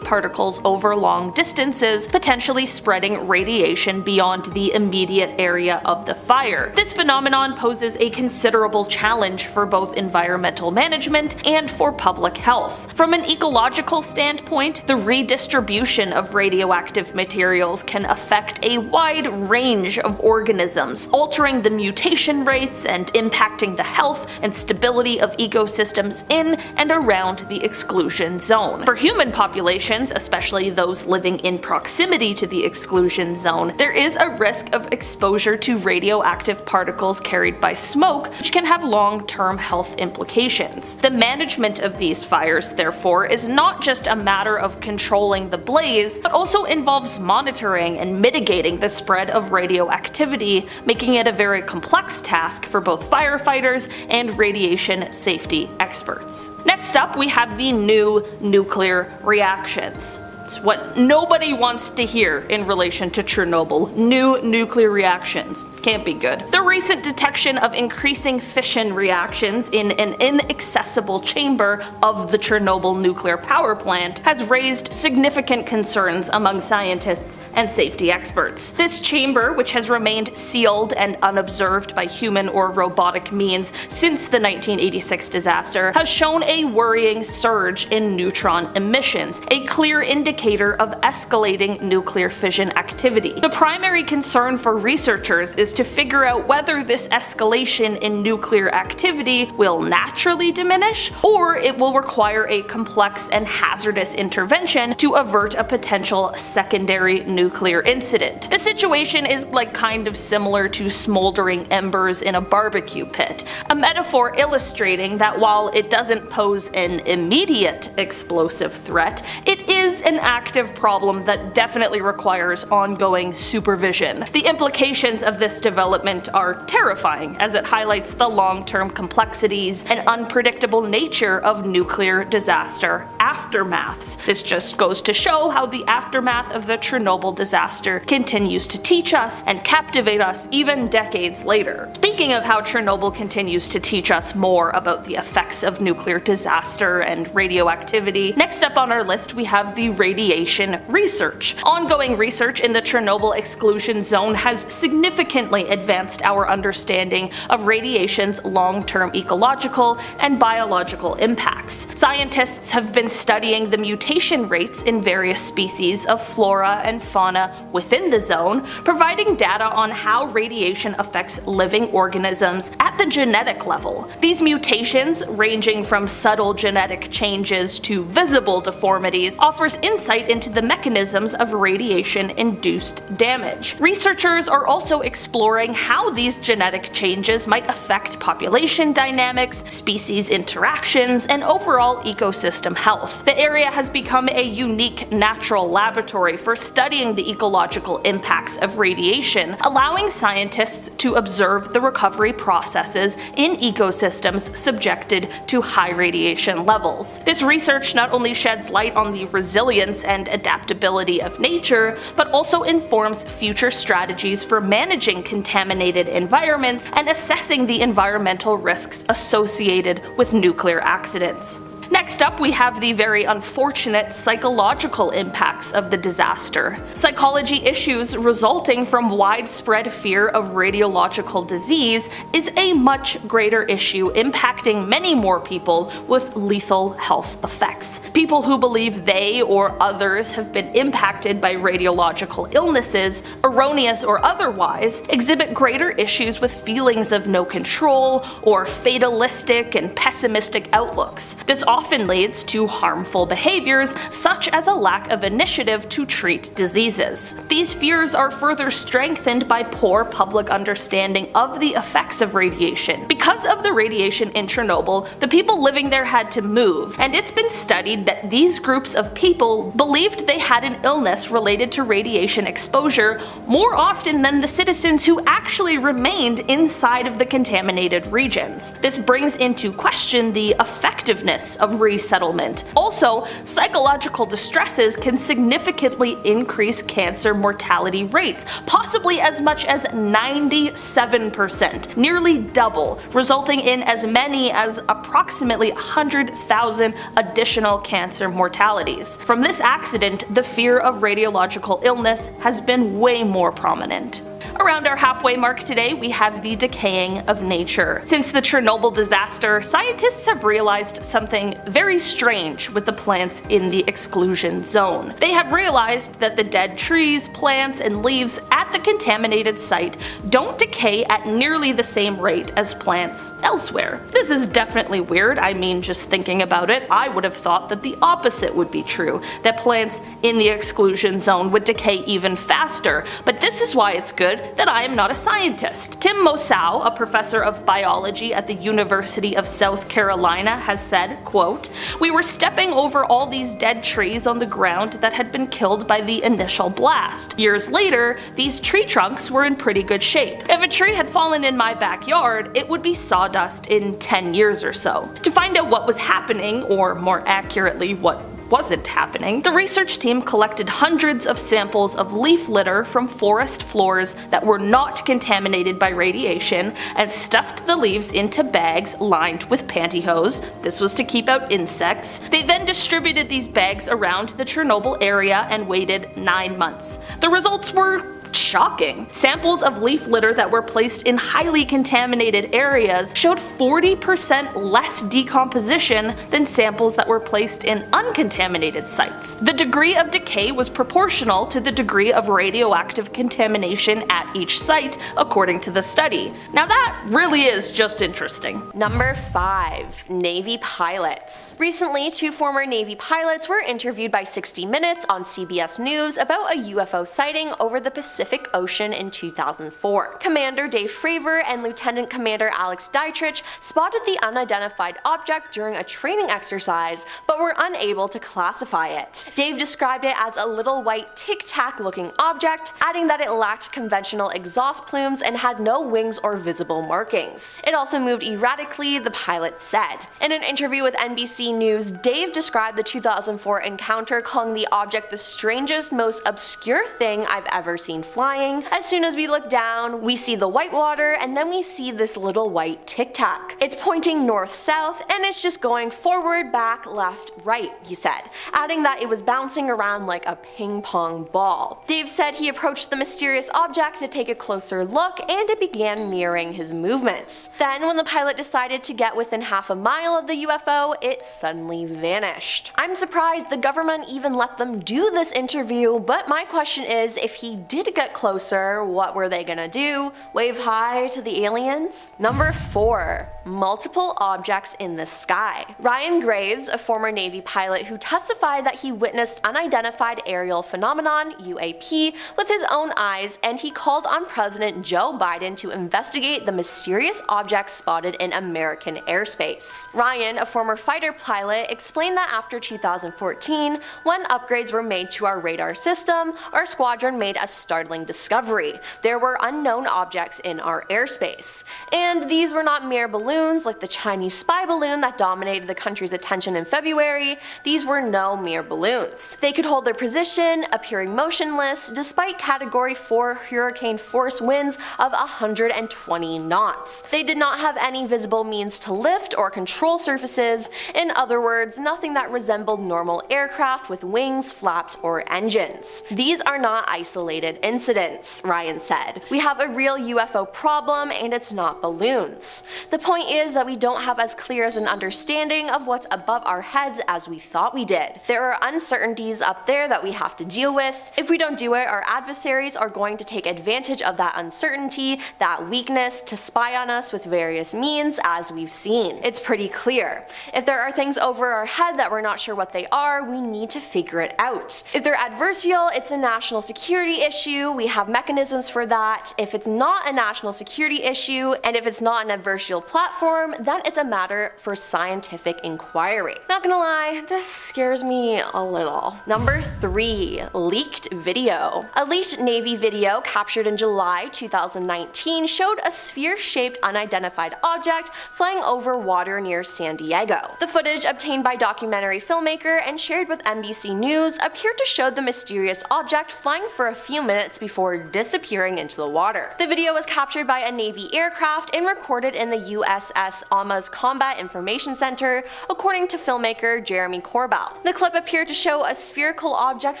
particles over long distances, potentially spreading radiation beyond the immediate area of the fire. This phenomenon poses a considerable challenge for both environmental management and for public health. From an ecological standpoint, the redistribution of radioactive materials can affect a wide range of organisms, altering the mutation rates and impacting the health and stability of ecosystems in and around the exclusion zone. For human populations, especially those living in proximity to the exclusion zone, there is a risk of exposure to radioactive particles carried by smoke, which can have long-term health implications. The management of these fires, therefore, is not just a matter of controlling the blaze, but also involves monitoring and mitigating the spread of radioactivity, making it a very complex task for both firefighters and radiation safety experts. Next up, we have the new nuclear reactions. It's what nobody wants to hear in relation to Chernobyl. New nuclear reactions. Can't be good. The recent detection of increasing fission reactions in an inaccessible chamber of the Chernobyl nuclear power plant has raised significant concerns among scientists and safety experts. This chamber, which has remained sealed and unobserved by human or robotic means since the 1986 disaster, has shown a worrying surge in neutron emissions, a clear indicator of escalating nuclear fission activity. The primary concern for researchers is to figure out whether this escalation in nuclear activity will naturally diminish, or it will require a complex and hazardous intervention to avert a potential secondary nuclear incident. The situation is kind of similar to smoldering embers in a barbecue pit, a metaphor illustrating that while it doesn't pose an immediate explosive threat, it is an active problem that definitely requires ongoing supervision. The implications of this development are terrifying, as it highlights the long-term complexities and unpredictable nature of nuclear disaster aftermaths. This just goes to show how the aftermath of the Chernobyl disaster continues to teach us and captivate us even decades later. Speaking of how Chernobyl continues to teach us more about the effects of nuclear disaster and radioactivity, next up on our list we have the radiation research. Ongoing research in the Chernobyl exclusion zone has significantly advanced our understanding of radiation's long-term ecological and biological impacts. Scientists have been studying the mutation rates in various species of flora and fauna within the zone, providing data on how radiation affects living organisms at the genetic level. These mutations, ranging from subtle genetic changes to visible deformities, offers insight insight into the mechanisms of radiation-induced damage. Researchers are also exploring how these genetic changes might affect population dynamics, species interactions, and overall ecosystem health. The area has become a unique natural laboratory for studying the ecological impacts of radiation, allowing scientists to observe the recovery processes in ecosystems subjected to high radiation levels. This research not only sheds light on the resilience and adaptability of nature, but also informs future strategies for managing contaminated environments and assessing the environmental risks associated with nuclear accidents. Next up, we have the very unfortunate psychological impacts of the disaster. Psychology issues resulting from widespread fear of radiological disease is a much greater issue, impacting many more people with lethal health effects. People who believe they or others have been impacted by radiological illnesses, erroneous or otherwise, exhibit greater issues with feelings of no control or fatalistic and pessimistic outlooks. This often leads to harmful behaviors, such as a lack of initiative to treat diseases. These fears are further strengthened by poor public understanding of the effects of radiation. Because of the radiation in Chernobyl, the people living there had to move, and it's been studied that these groups of people believed they had an illness related to radiation exposure more often than the citizens who actually remained inside of the contaminated regions. This brings into question the effectiveness of resettlement. Also, psychological distresses can significantly increase cancer mortality rates, possibly as much as 97%, nearly double, resulting in as many as approximately 100,000 additional cancer mortalities. From this accident, the fear of radiological illness has been way more prominent. Around our halfway mark today, we have the decaying of nature. Since the Chernobyl disaster, scientists have realized something very strange with the plants in the exclusion zone. They have realized that the dead trees, plants, and leaves at the contaminated site don't decay at nearly the same rate as plants elsewhere. This is definitely weird. I mean, just thinking about it, I would have thought that the opposite would be true, that plants in the exclusion zone would decay even faster, but this is why it's good that I am not a scientist. Tim Mosow, a professor of biology at the University of South Carolina, has said, quote, "We were stepping over all these dead trees on the ground that had been killed by the initial blast. Years later, these tree trunks were in pretty good shape. If a tree had fallen in my backyard, it would be sawdust in 10 years or so." To find out what was happening, or more accurately, what wasn't happening, the research team collected hundreds of samples of leaf litter from forest floors that were not contaminated by radiation and stuffed the leaves into bags lined with pantyhose. This was to keep out insects. They then distributed these bags around the Chernobyl area and waited 9 months. The results were shocking. Samples of leaf litter that were placed in highly contaminated areas showed 40% less decomposition than samples that were placed in uncontaminated sites. The degree of decay was proportional to the degree of radioactive contamination at each site, according to the study. Now that really is just interesting. Number 5. Navy pilots. Recently, 2 former Navy pilots were interviewed by 60 Minutes on CBS News about a UFO sighting over the Pacific Ocean in 2004. Commander Dave Fravor and Lieutenant Commander Alex Dietrich spotted the unidentified object during a training exercise, but were unable to classify it. Dave described it as a little white tic-tac looking object, adding that it lacked conventional exhaust plumes and had no wings or visible markings. It also moved erratically, the pilot said. In an interview with NBC News, Dave described the 2004 encounter, calling the object the strangest, most obscure thing I've ever seen flying. As soon as we look down, we see the white water, and then we see this little white tic-tac. It's pointing north-south, and it's just going forward, back, left, right, he said, adding that it was bouncing around like a ping-pong ball. Dave said he approached the mysterious object to take a closer look, and it began mirroring his movements. Then, when the pilot decided to get within half a mile of the UFO, it suddenly vanished. I'm surprised the government even let them do this interview, but my question is, if he did could get closer, what were they gonna do? Wave hi to the aliens? Number 4. Multiple objects in the sky. Ryan Graves, a former Navy pilot who testified that he witnessed unidentified aerial phenomenon, UAP, with his own eyes, and he called on President Joe Biden to investigate the mysterious objects spotted in American airspace. Ryan, a former fighter pilot, explained that after 2014, when upgrades were made to our radar system, our squadron made a startling discovery. There were unknown objects in our airspace. And these were not mere balloons like the Chinese spy balloon that dominated the country's attention in February. These were no mere balloons. They could hold their position, appearing motionless, despite Category 4 hurricane force winds of 120 knots. They did not have any visible means to lift or control surfaces. In other words, nothing that resembled normal aircraft with wings, flaps, or engines. These are not isolated incidents, Ryan said. We have a real UFO problem, and it's not balloons. The point is that we don't have as clear as an understanding of what's above our heads as we thought we did. There are uncertainties up there that we have to deal with. If we don't do it, our adversaries are going to take advantage of that uncertainty, that weakness, to spy on us with various means, as we've seen. It's pretty clear. If there are things over our head that we're not sure what they are, we need to figure it out. If they're adversarial, it's a national security issue. We have mechanisms for that. If it's not a national security issue, and if it's not an adversarial platform, then it's a matter for scientific inquiry. Not gonna lie, this scares me a little. Number 3. Leaked video. A leaked Navy video captured in July 2019 showed a sphere-shaped unidentified object flying over water near San Diego. The footage, obtained by documentary filmmaker and shared with NBC News, appeared to show the mysterious object flying for a few minutes before disappearing into the water. The video was captured by a Navy aircraft and recorded in the USS Alma's Combat Information Center, according to filmmaker Jeremy Corbell. The clip appeared to show a spherical object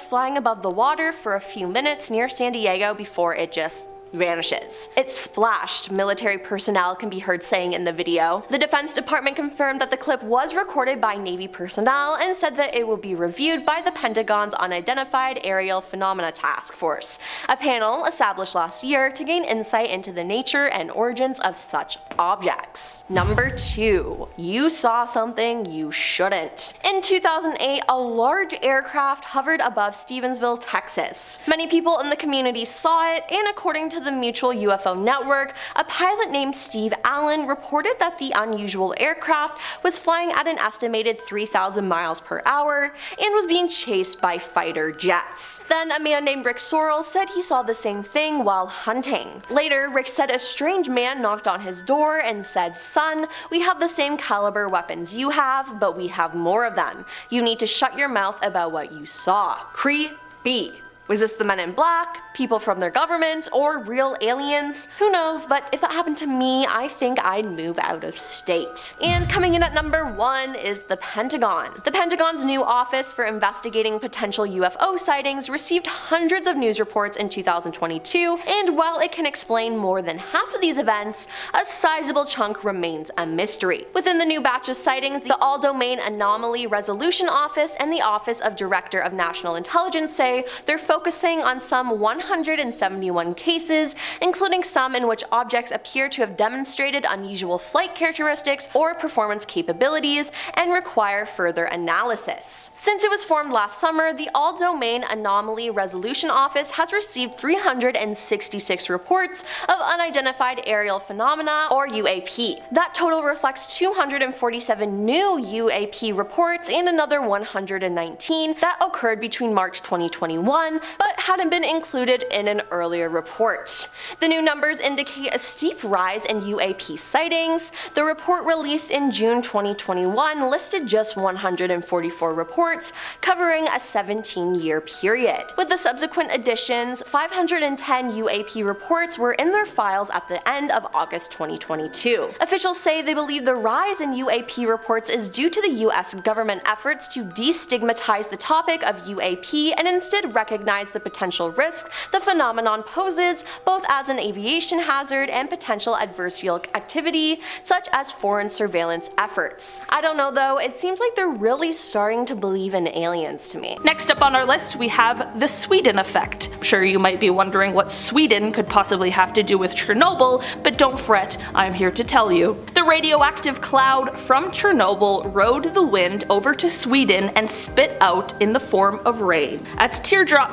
flying above the water for a few minutes near San Diego before it just vanishes. It splashed, military personnel can be heard saying in the video. The Defense Department confirmed that the clip was recorded by Navy personnel and said that it will be reviewed by the Pentagon's Unidentified Aerial Phenomena Task Force, a panel established last year to gain insight into the nature and origins of such objects. Number 2. You saw something you shouldn't. In 2008, a large aircraft hovered above Stevensville, Texas. Many people in the community saw it, and according to the Mutual UFO Network, a pilot named Steve Allen reported that the unusual aircraft was flying at an estimated 3,000 miles per hour and was being chased by fighter jets. Then a man named Rick Sorrell said he saw the same thing while hunting. Later, Rick said a strange man knocked on his door and said, "Son, we have the same caliber weapons you have, but we have more of them. You need to shut your mouth about what you saw." Creepy. Was this the Men in Black, people from their government, or real aliens? Who knows, but if that happened to me, I think I'd move out of state. And coming in at number 1 is the Pentagon. The Pentagon's new Office for Investigating Potential UFO Sightings received hundreds of news reports in 2022, and while it can explain more than half of these events, a sizable chunk remains a mystery. Within the new batch of sightings, the All-Domain Anomaly Resolution Office and the Office of Director of National Intelligence say they're focusing on some 171 cases, including some in which objects appear to have demonstrated unusual flight characteristics or performance capabilities and require further analysis. Since it was formed last summer, the All-Domain Anomaly Resolution Office has received 366 reports of unidentified aerial phenomena, or UAP. That total reflects 247 new UAP reports and another 119 that occurred between March 2021 but hadn't been included in an earlier report. The new numbers indicate a steep rise in UAP sightings. The report released in June 2021 listed just 144 reports, covering a 17-year period. With the subsequent additions, 510 UAP reports were in their files at the end of August 2022. Officials say they believe the rise in UAP reports is due to the US government efforts to destigmatize the topic of UAP and instead recognize the potential risk the phenomenon poses, both as an aviation hazard and potential adversarial activity, such as foreign surveillance efforts. I don't know though, it seems like they're really starting to believe in aliens to me. Next up on our list, we have the Sweden effect. I'm sure you might be wondering what Sweden could possibly have to do with Chernobyl, but don't fret, I'm here to tell you. The radioactive cloud from Chernobyl rode the wind over to Sweden and spit out in the form of rain. As teardrops?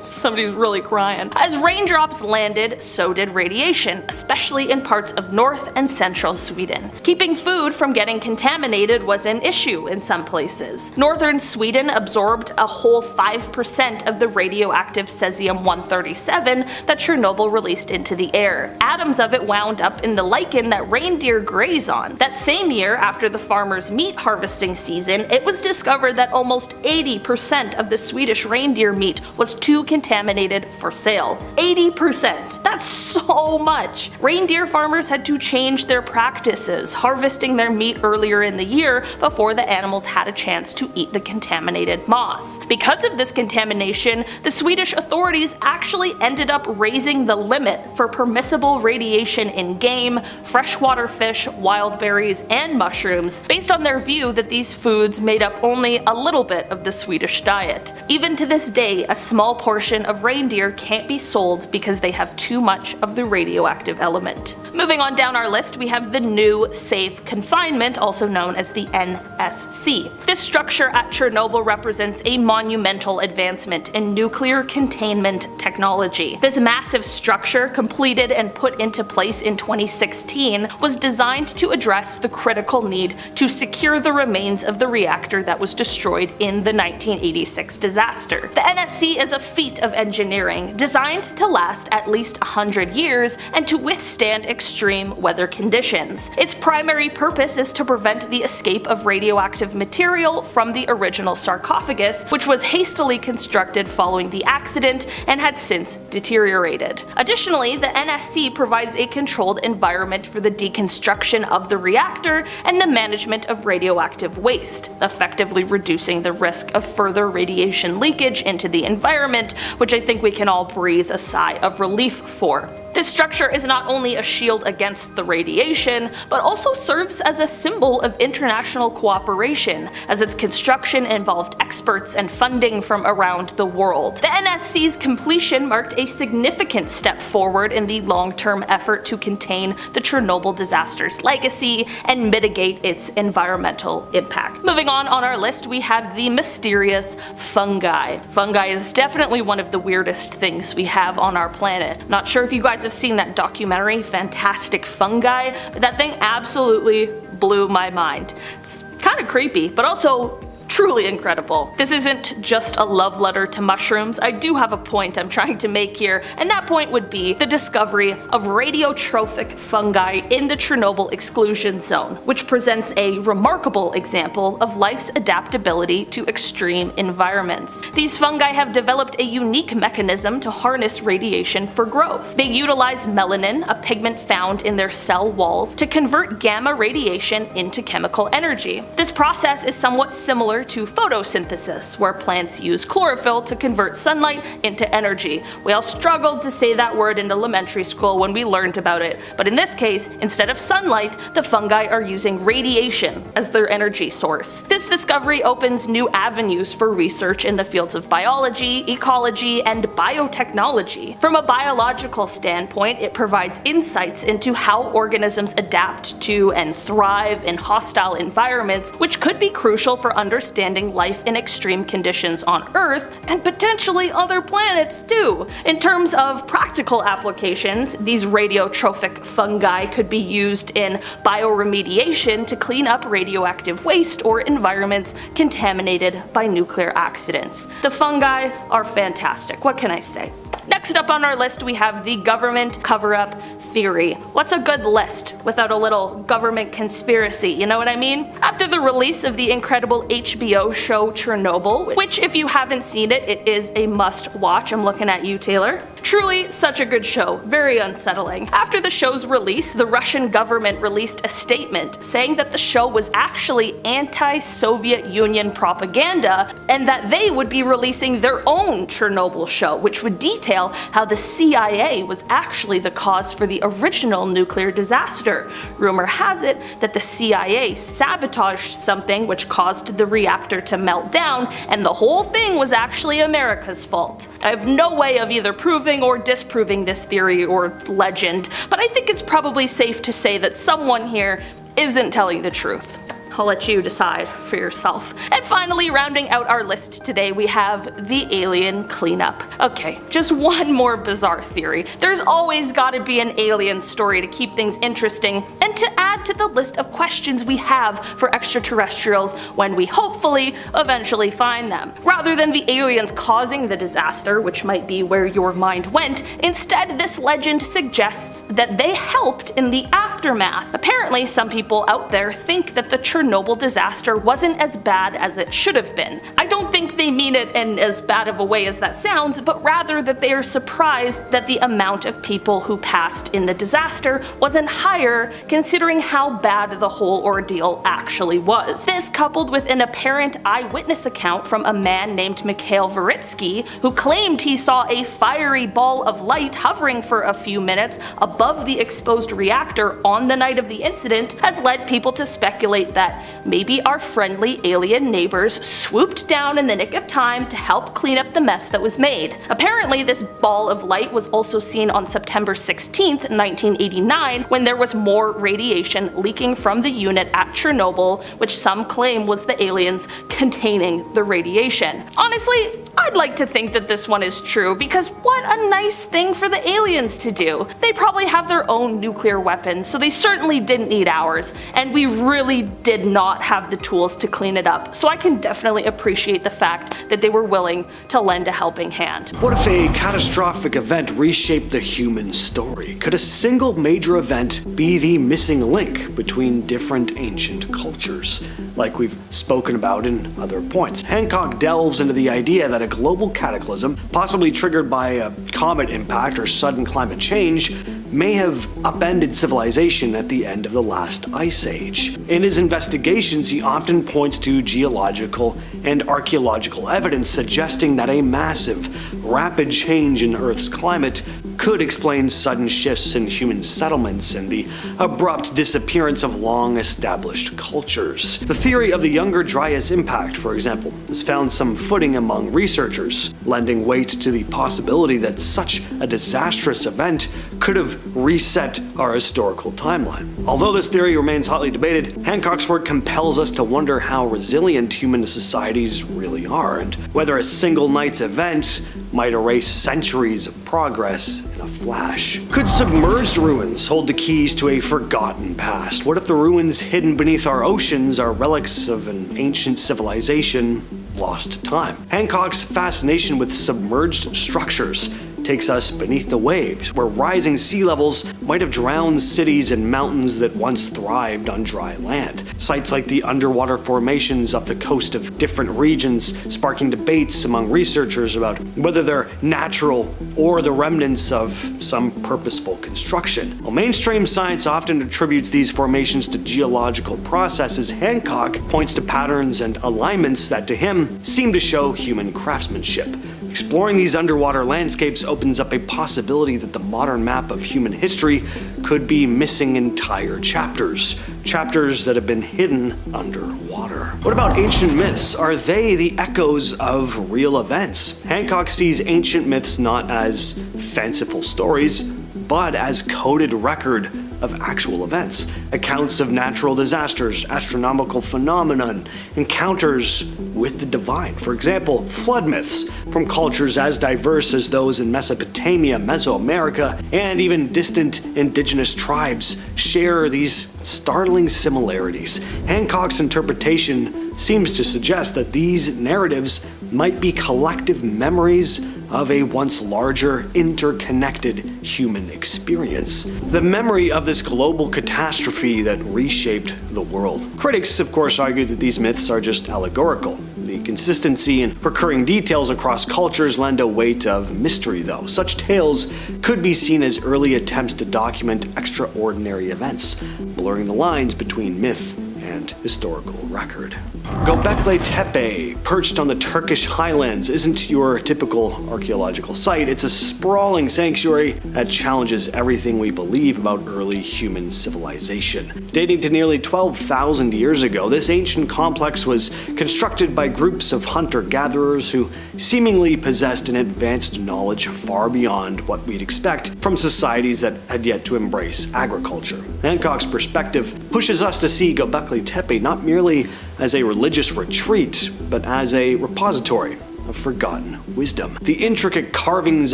Somebody's really crying. As raindrops landed, so did radiation, especially in parts of north and central Sweden. Keeping food from getting contaminated was an issue in some places. Northern Sweden absorbed a whole 5% of the radioactive cesium-137 that Chernobyl released into the air. Atoms of it wound up in the lichen that reindeer graze on. That same year, after the farmers' meat harvesting season, it was discovered that almost 80% of the Swedish reindeer meat was too contaminated for sale. 80%! That's so much! Reindeer farmers had to change their practices, harvesting their meat earlier in the year before the animals had a chance to eat the contaminated moss. Because of this contamination, the Swedish authorities actually ended up raising the limit for permissible radiation in game, freshwater fish, wild berries, and mushrooms, based on their view that these foods made up only a little bit of the Swedish diet. Even to this day, a small portion of reindeer can't be sold because they have too much of the radioactive element. Moving on down our list, we have the new safe confinement, also known as the NSC. This structure at Chernobyl represents a monumental advancement in nuclear containment technology. This massive structure, completed and put into place in 2016, was designed to address the critical need to secure the remains of the reactor that was destroyed in the 1986 disaster. The NSC is a feat of engineering, designed to last at least 100 years and to withstand extreme weather conditions. Its primary purpose is to prevent the escape of radioactive material from the original sarcophagus, which was hastily constructed following the accident and had since deteriorated. Additionally, the NSC provides a controlled environment for the deconstruction of the reactor and the management of radioactive waste, effectively reducing the risk of further radiation leakage into the environment, which I think we can all breathe a sigh of relief for. This structure is not only a shield against the radiation, but also serves as a symbol of international cooperation, as its construction involved experts and funding from around the world. The NSC's completion marked a significant step forward in the long-term effort to contain the Chernobyl disaster's legacy and mitigate its environmental impact. Moving on our list, we have the mysterious fungi. Fungi is definitely one of the weirdest things we have on our planet. Not sure if you guys have seen that documentary, Fantastic Fungi, but that thing absolutely blew my mind. It's kind of creepy, but also truly incredible. This isn't just a love letter to mushrooms. I do have a point I'm trying to make here, and that point would be the discovery of radiotrophic fungi in the Chernobyl exclusion zone, which presents a remarkable example of life's adaptability to extreme environments. These fungi have developed a unique mechanism to harness radiation for growth. They utilize melanin, a pigment found in their cell walls, to convert gamma radiation into chemical energy. This process is somewhat similar to photosynthesis, where plants use chlorophyll to convert sunlight into energy. We all struggled to say that word in elementary school when we learned about it, but in this case, instead of sunlight, the fungi are using radiation as their energy source. This discovery opens new avenues for research in the fields of biology, ecology, and biotechnology. From a biological standpoint, it provides insights into how organisms adapt to and thrive in hostile environments, which could be crucial for understanding life in extreme conditions on Earth, and potentially other planets too. In terms of practical applications, these radiotrophic fungi could be used in bioremediation to clean up radioactive waste or environments contaminated by nuclear accidents. The fungi are fantastic, what can I say? Next up on our list, we have the government cover-up theory. What's a good list without a little government conspiracy, you know what I mean? After the release of the incredible HBO show Chernobyl, which if you haven't seen it, it is a must-watch. I'm looking at you, Taylor. Truly, such a good show, very unsettling. After the show's release, the Russian government released a statement saying that the show was actually anti-Soviet Union propaganda and that they would be releasing their own Chernobyl show, which would detail how the CIA was actually the cause for the original nuclear disaster. Rumor has it that the CIA sabotaged something which caused the reactor to melt down, and the whole thing was actually America's fault. I have no way of either proving or disproving this theory or legend, but I think it's probably safe to say that someone here isn't telling the truth. I'll let you decide for yourself. And finally, rounding out our list today, we have the alien cleanup. Okay, just one more bizarre theory. There's always gotta be an alien story to keep things interesting and to add to the list of questions we have for extraterrestrials when we hopefully eventually find them. Rather than the aliens causing the disaster, which might be where your mind went, instead this legend suggests that they helped in the aftermath. Apparently, some people out there think that the Chernobyl disaster wasn't as bad as it should have been. I don't think they mean it in as bad of a way as that sounds, but rather that they are surprised that the amount of people who passed in the disaster wasn't higher considering how bad the whole ordeal actually was. This, coupled with an apparent eyewitness account from a man named Mikhail Veritsky, who claimed he saw a fiery ball of light hovering for a few minutes above the exposed reactor on the night of the incident, has led people to speculate that maybe our friendly alien neighbors swooped down in the nick of time to help clean up the mess that was made. Apparently, this ball of light was also seen on September 16th, 1989, when there was more radiation leaking from the unit at Chernobyl, which some claim was the aliens containing the radiation. Honestly, I'd like to think that this one is true, because what a nice thing for the aliens to do. They probably have their own nuclear weapons, so they certainly didn't need ours, and we really did not have the tools to clean it up, so I can definitely appreciate the fact that they were willing to lend a helping hand. What if a catastrophic event reshaped the human story? Could a single major event be the missing link between different ancient cultures, like we've spoken about in other points? Hancock delves into the idea that a global cataclysm, possibly triggered by a comet impact or sudden climate change, may have upended civilization at the end of the last ice age. In his investigations, he often points to geological and archaeological evidence suggesting that a massive, rapid change in Earth's climate could explain sudden shifts in human settlements and the abrupt disappearance of long-established cultures. The theory of the Younger Dryas impact, for example, has found some footing among researchers, lending weight to the possibility that such a disastrous event could have reset our historical timeline. Although this theory remains hotly debated, Hancock's work compels us to wonder how resilient human societies really are, and whether a single night's event might erase centuries of progress in a flash. Could submerged ruins hold the keys to a forgotten past? What if the ruins hidden beneath our oceans are relics of an ancient civilization lost to time? Hancock's fascination with submerged structures takes us beneath the waves, where rising sea levels might have drowned cities and mountains that once thrived on dry land. Sites like the underwater formations off the coast of different regions sparking debates among researchers about whether they're natural or the remnants of some purposeful construction. While mainstream science often attributes these formations to geological processes, Hancock points to patterns and alignments that to him seem to show human craftsmanship. Exploring these underwater landscapes opens up a possibility that the modern map of human history could be missing entire chapters that have been hidden underwater. What about ancient myths? Are they the echoes of real events? Hancock sees ancient myths not as fanciful stories, but as coded record of actual events. Accounts of natural disasters, astronomical phenomenon, encounters with the divine. For example, flood myths from cultures as diverse as those in Mesopotamia, Mesoamerica, and even distant indigenous tribes share these startling similarities. Hancock's interpretation seems to suggest that these narratives might be collective memories of a once larger, interconnected human experience. The memory of this global catastrophe that reshaped the world. Critics, of course, argue that these myths are just allegorical, The consistency and recurring details across cultures lend a weight of mystery, though. Such tales could be seen as early attempts to document extraordinary events, blurring the lines between myth and historical record. Göbekli Tepe, perched on the Turkish highlands, isn't your typical archaeological site. It's a sprawling sanctuary that challenges everything we believe about early human civilization. Dating to nearly 12,000 years ago, this ancient complex was constructed by groups of hunter-gatherers who seemingly possessed an advanced knowledge far beyond what we'd expect from societies that had yet to embrace agriculture. Hancock's perspective pushes us to see Göbekli Tepe not merely as a religious retreat, but as a repository of forgotten wisdom. The intricate carvings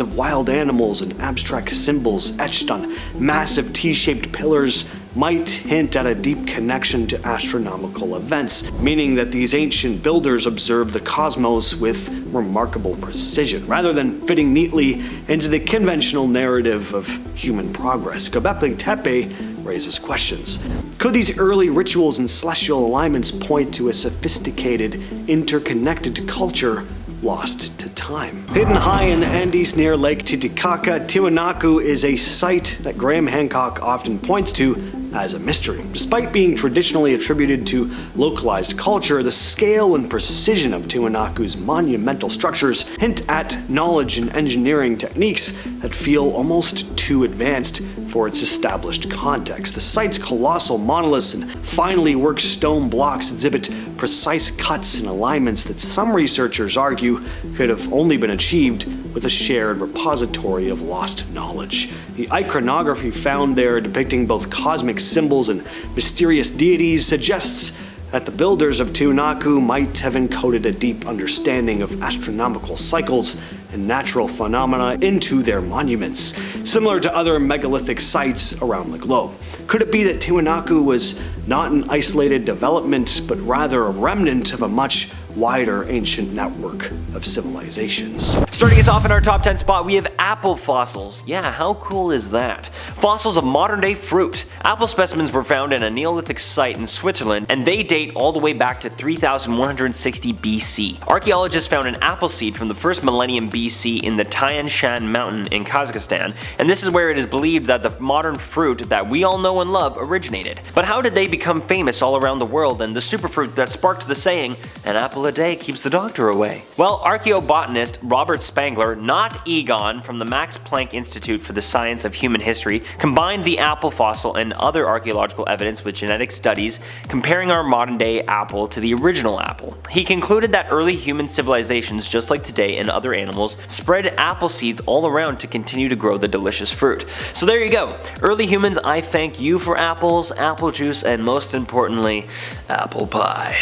of wild animals and abstract symbols etched on massive T-shaped pillars might hint at a deep connection to astronomical events, meaning that these ancient builders observed the cosmos with remarkable precision, rather than fitting neatly into the conventional narrative of human progress. Göbekli Tepe raises questions. Could these early rituals and celestial alignments point to a sophisticated, interconnected culture lost to time? Hidden high in the Andes near Lake Titicaca, Tiwanaku is a site that Graham Hancock often points to as a mystery. Despite being traditionally attributed to localized culture, the scale and precision of Tiwanaku's monumental structures hint at knowledge and engineering techniques that feel almost too advanced for its established context. The site's colossal monoliths and finely worked stone blocks exhibit precise cuts and alignments that some researchers argue could have only been achieved with a shared repository of lost knowledge. The iconography found there, depicting both cosmic symbols and mysterious deities, suggests that the builders of Tiwanaku might have encoded a deep understanding of astronomical cycles and natural phenomena into their monuments, similar to other megalithic sites around the globe. Could it be that Tiwanaku was not an isolated development, but rather a remnant of a much wider ancient network of civilizations? Starting us off in our top 10 spot, we have apple fossils. Yeah, how cool is that? Fossils of modern day fruit. Apple specimens were found in a Neolithic site in Switzerland, and they date all the way back to 3160 BC. Archaeologists found an apple seed from the first millennium BC in the Tian Shan mountain in Kazakhstan, and this is where it is believed that the modern fruit that we all know and love originated. But how did they become famous all around the world, and the superfruit that sparked the saying, "An apple a day keeps the doctor away"? Well, archaeobotanist Robert Spangler, not Egon, from the Max Planck Institute for the Science of Human History, combined the apple fossil and other archaeological evidence with genetic studies comparing our modern day apple to the original apple. He concluded that early human civilizations, just like today and other animals, spread apple seeds all around to continue to grow the delicious fruit. So there you go. Early humans, I thank you for apples, apple juice, and most importantly, apple pie.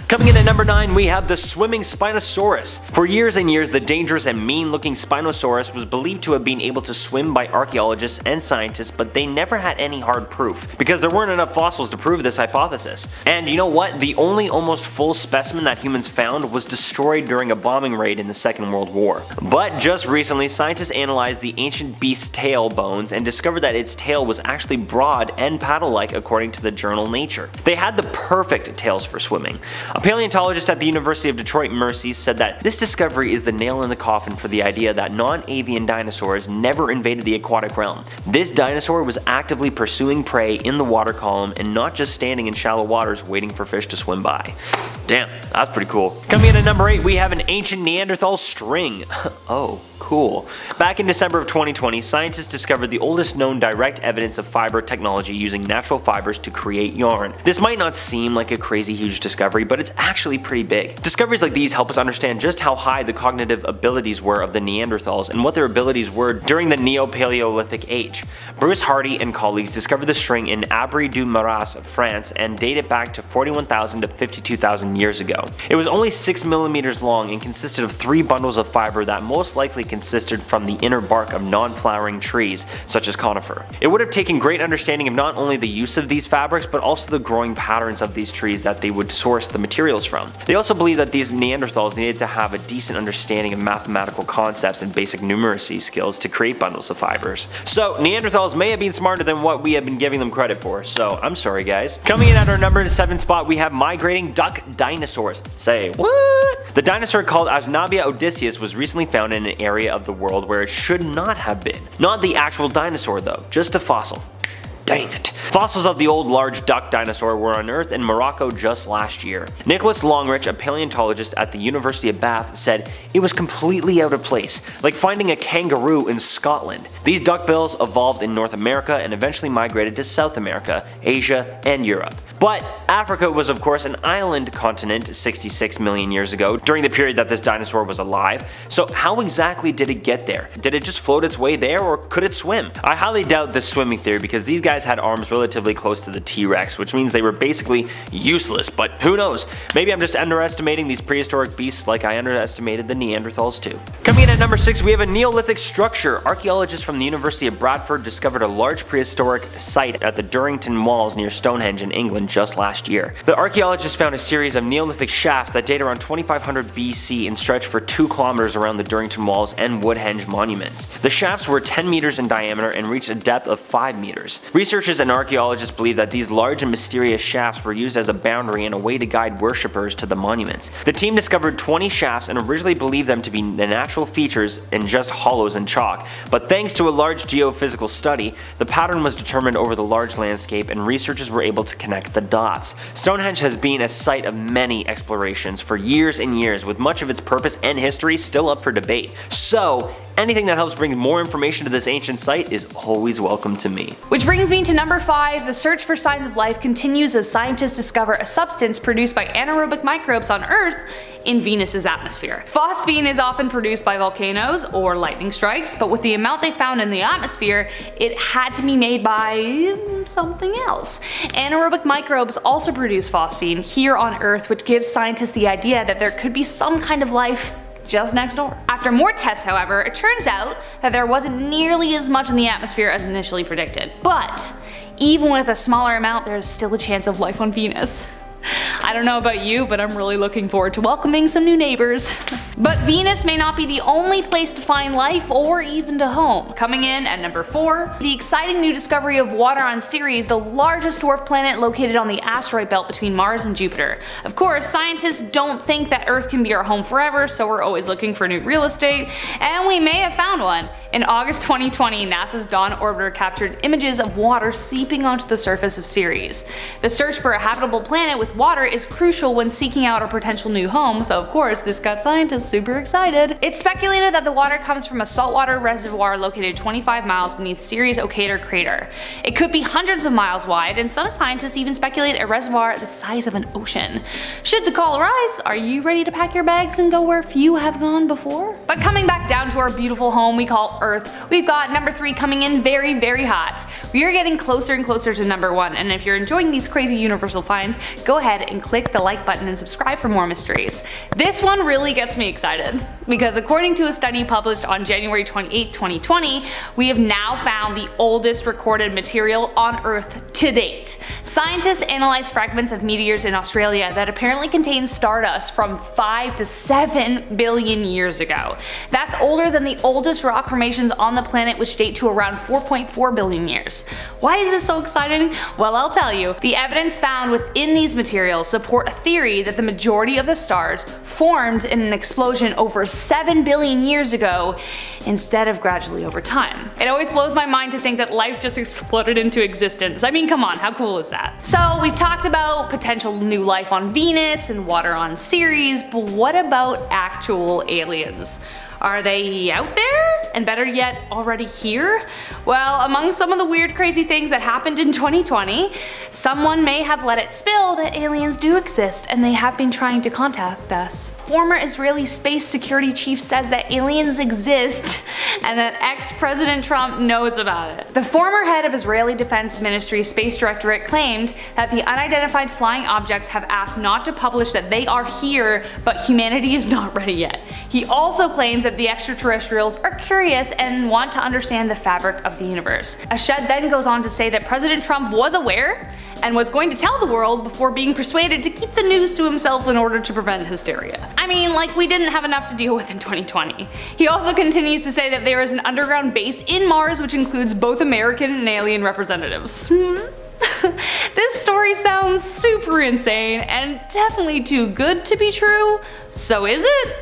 Coming in at number 9, we have the swimming Spinosaurus. For years and years, the dangerous and mean-looking Spinosaurus was believed to have been able to swim by archaeologists and scientists, but they never had any hard proof, because there weren't enough fossils to prove this hypothesis. And you know what? The only almost full specimen that humans found was destroyed during a bombing raid in the Second World War. But just recently, scientists analyzed the ancient beast's tail bones and discovered that its tail was actually broad and paddle-like according to the journal Nature. They had the perfect tails for swimming. A paleontologist at the University of Detroit Mercy said that this discovery is the nail in the coffin for the idea that non-avian dinosaurs never invaded the aquatic realm. This dinosaur was actively pursuing prey in the water column and not just standing in shallow waters waiting for fish to swim by. Damn, that's pretty cool. Coming in at number 8, we have an ancient Neanderthal string. Oh, cool. Back in December of 2020, scientists discovered the oldest known direct evidence of fiber technology using natural fibers to create yarn. This might not seem like a crazy huge discovery, but it's actually pretty big. Discoveries like these help us understand just how high the cognitive abilities were of the Neanderthals and what their abilities were during the Neo-Paleolithic age. Bruce Hardy and colleagues discovered the string in Abri-du-Maras, France, and date it back to 41,000 to 52,000 years ago. It was only 6 millimeters long and consisted of 3 bundles of fiber that most likely consisted from the inner bark of non-flowering trees, such as conifer. It would have taken great understanding of not only the use of these fabrics, but also the growing patterns of these trees that they would source the materials from. They also believe that these Neanderthals needed to have a decent understanding of mathematical concepts and basic numeracy skills to create bundles of fibers. So Neanderthals may have been smarter than what we have been giving them credit for, so I'm sorry guys. Coming in at our number 7 spot, we have migrating duck dinosaurs. Say what? The dinosaur called Asnabia odysseus was recently found in an area of the world where it should not have been. Not the actual dinosaur though, just a fossil. Dang it. Fossils of the old large duck dinosaur were unearthed in Morocco just last year. Nicholas Longrich, a paleontologist at the University of Bath, said it was completely out of place, like finding a kangaroo in Scotland. These duckbills evolved in North America and eventually migrated to South America, Asia, and Europe. But Africa was of course an island continent 66 million years ago, during the period that this dinosaur was alive. So how exactly did it get there? Did it just float its way there, or could it swim? I highly doubt this swimming theory, because these guys had arms relatively close to the T-Rex, which means they were basically useless, but who knows? Maybe I'm just underestimating these prehistoric beasts like I underestimated the Neanderthals too. Coming in at number 6, we have a Neolithic structure. Archaeologists from the University of Bradford discovered a large prehistoric site at the Durrington Walls near Stonehenge in England just last year. The archaeologists found a series of Neolithic shafts that date around 2500 BC and stretch for 2 kilometers around the Durrington Walls and Woodhenge monuments. The shafts were 10 meters in diameter and reached a depth of 5 meters. Researchers and archaeologists believe that these large and mysterious shafts were used as a boundary and a way to guide worshippers to the monuments. The team discovered 20 shafts and originally believed them to be the natural features and just hollows and chalk, but thanks to a large geophysical study, the pattern was determined over the large landscape and researchers were able to connect the dots. Stonehenge has been a site of many explorations for years and years, with much of its purpose and history still up for debate. So anything that helps bring more information to this ancient site is always welcome to me. Which brings me to number 5, the search for signs of life continues as scientists discover a substance produced by anaerobic microbes on Earth in Venus's atmosphere. Phosphine is often produced by volcanoes or lightning strikes, but with the amount they found in the atmosphere, it had to be made by something else. Anaerobic microbes also produce phosphine here on Earth, which gives scientists the idea that there could be some kind of life just next door. After more tests, however, it turns out that there wasn't nearly as much in the atmosphere as initially predicted. But even with a smaller amount, there's still a chance of life on Venus. I don't know about you, but I'm really looking forward to welcoming some new neighbors. But Venus may not be the only place to find life or even to home. Coming in at number 4, the exciting new discovery of water on Ceres, the largest dwarf planet located on the asteroid belt between Mars and Jupiter. Of course, scientists don't think that Earth can be our home forever, so we're always looking for new real estate, and we may have found one. In August 2020, NASA's Dawn orbiter captured images of water seeping onto the surface of Ceres. The search for a habitable planet with water is crucial when seeking out a potential new home, so of course this got scientists super excited. It's speculated that the water comes from a saltwater reservoir located 25 miles beneath Ceres' Ocator crater. It could be hundreds of miles wide, and some scientists even speculate a reservoir the size of an ocean. Should the call arise, are you ready to pack your bags and go where few have gone before? But coming back down to our beautiful home we call Earth, we've got number 3 coming in very, very hot. We are getting closer and closer to number 1, and if you're enjoying these crazy universal finds, go ahead and click the like button and subscribe for more mysteries. This one really gets me excited, because according to a study published on January 28, 2020, we have now found the oldest recorded material on Earth to date. Scientists analyzed fragments of meteors in Australia that apparently contain stardust from 5 to 7 billion years ago. That's older than the oldest rock formations on the planet, which date to around 4.4 billion years. Why is this so exciting? Well, I'll tell you. The evidence found within these materials support a theory that the majority of the stars formed in an explosion over 7 billion years ago instead of gradually over time. It always blows my mind to think that life just exploded into existence. I mean, come on, how cool is that? So we've talked about potential new life on Venus and water on Ceres, but what about actual aliens? Are they out there? and better yet, already here? Well, among some of the weird crazy things that happened in 2020, someone may have let it spill that aliens do exist and they have been trying to contact us. Former Israeli space security chief says that aliens exist and that ex-President Trump knows about it. The former head of Israeli Defense Ministry's Space Directorate claimed that the unidentified flying objects have asked not to publish that they are here, but humanity is not ready yet. He also claims that the extraterrestrials are curious and want to understand the fabric of the universe. Ashed then goes on to say that President Trump was aware and was going to tell the world before being persuaded to keep the news to himself in order to prevent hysteria. I mean, like we didn't have enough to deal with in 2020. He also continues to say that there is an underground base in Mars which includes both American and alien representatives. This story sounds super insane and definitely too good to be true. So is it?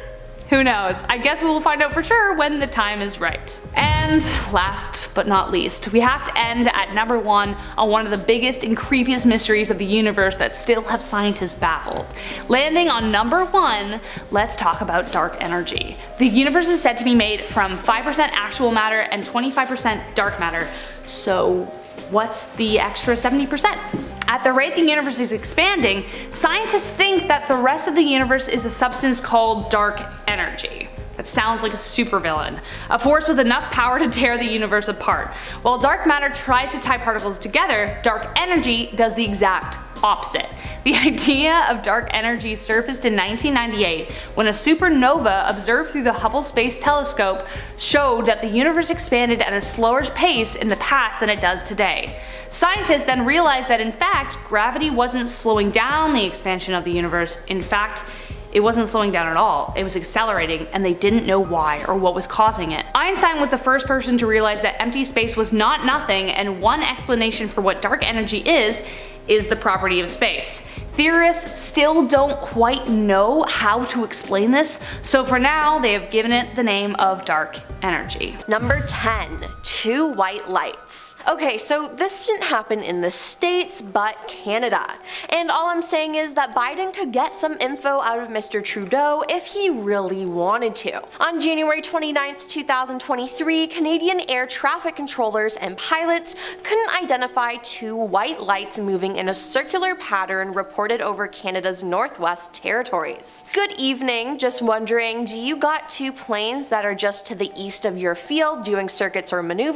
Who knows? I guess we will find out for sure when the time is right. And last but not least, we have to end at number 1 on one of the biggest and creepiest mysteries of the universe that still have scientists baffled. Landing on number 1, let's talk about dark energy. The universe is said to be made from 5% actual matter and 25% dark matter. So what's the extra 70%? At the rate the universe is expanding, scientists think that the rest of the universe is a substance called dark energy. That sounds like a supervillain, a force with enough power to tear the universe apart. While dark matter tries to tie particles together, dark energy does the exact opposite. The idea of dark energy surfaced in 1998 when a supernova observed through the Hubble Space Telescope showed that the universe expanded at a slower pace in the past than it does today. Scientists then realized that in fact, gravity wasn't slowing down the expansion of the universe. In fact, it wasn't slowing down at all, it was accelerating, and they didn't know why or what was causing it. Einstein was the first person to realize that empty space was not nothing, and one explanation for what dark energy is the property of space. Theorists still don't quite know how to explain this, so for now they have given it the name of dark energy. Number 10. 2 white lights. Okay, so this didn't happen in the States, but Canada. And all I'm saying is that Biden could get some info out of Mr. Trudeau if he really wanted to. On January 29th, 2023, Canadian air traffic controllers and pilots couldn't identify 2 white lights moving in a circular pattern reported over Canada's Northwest Territories. Good evening, just wondering, do you got 2 planes that are just to the east of your field doing circuits or maneuvers?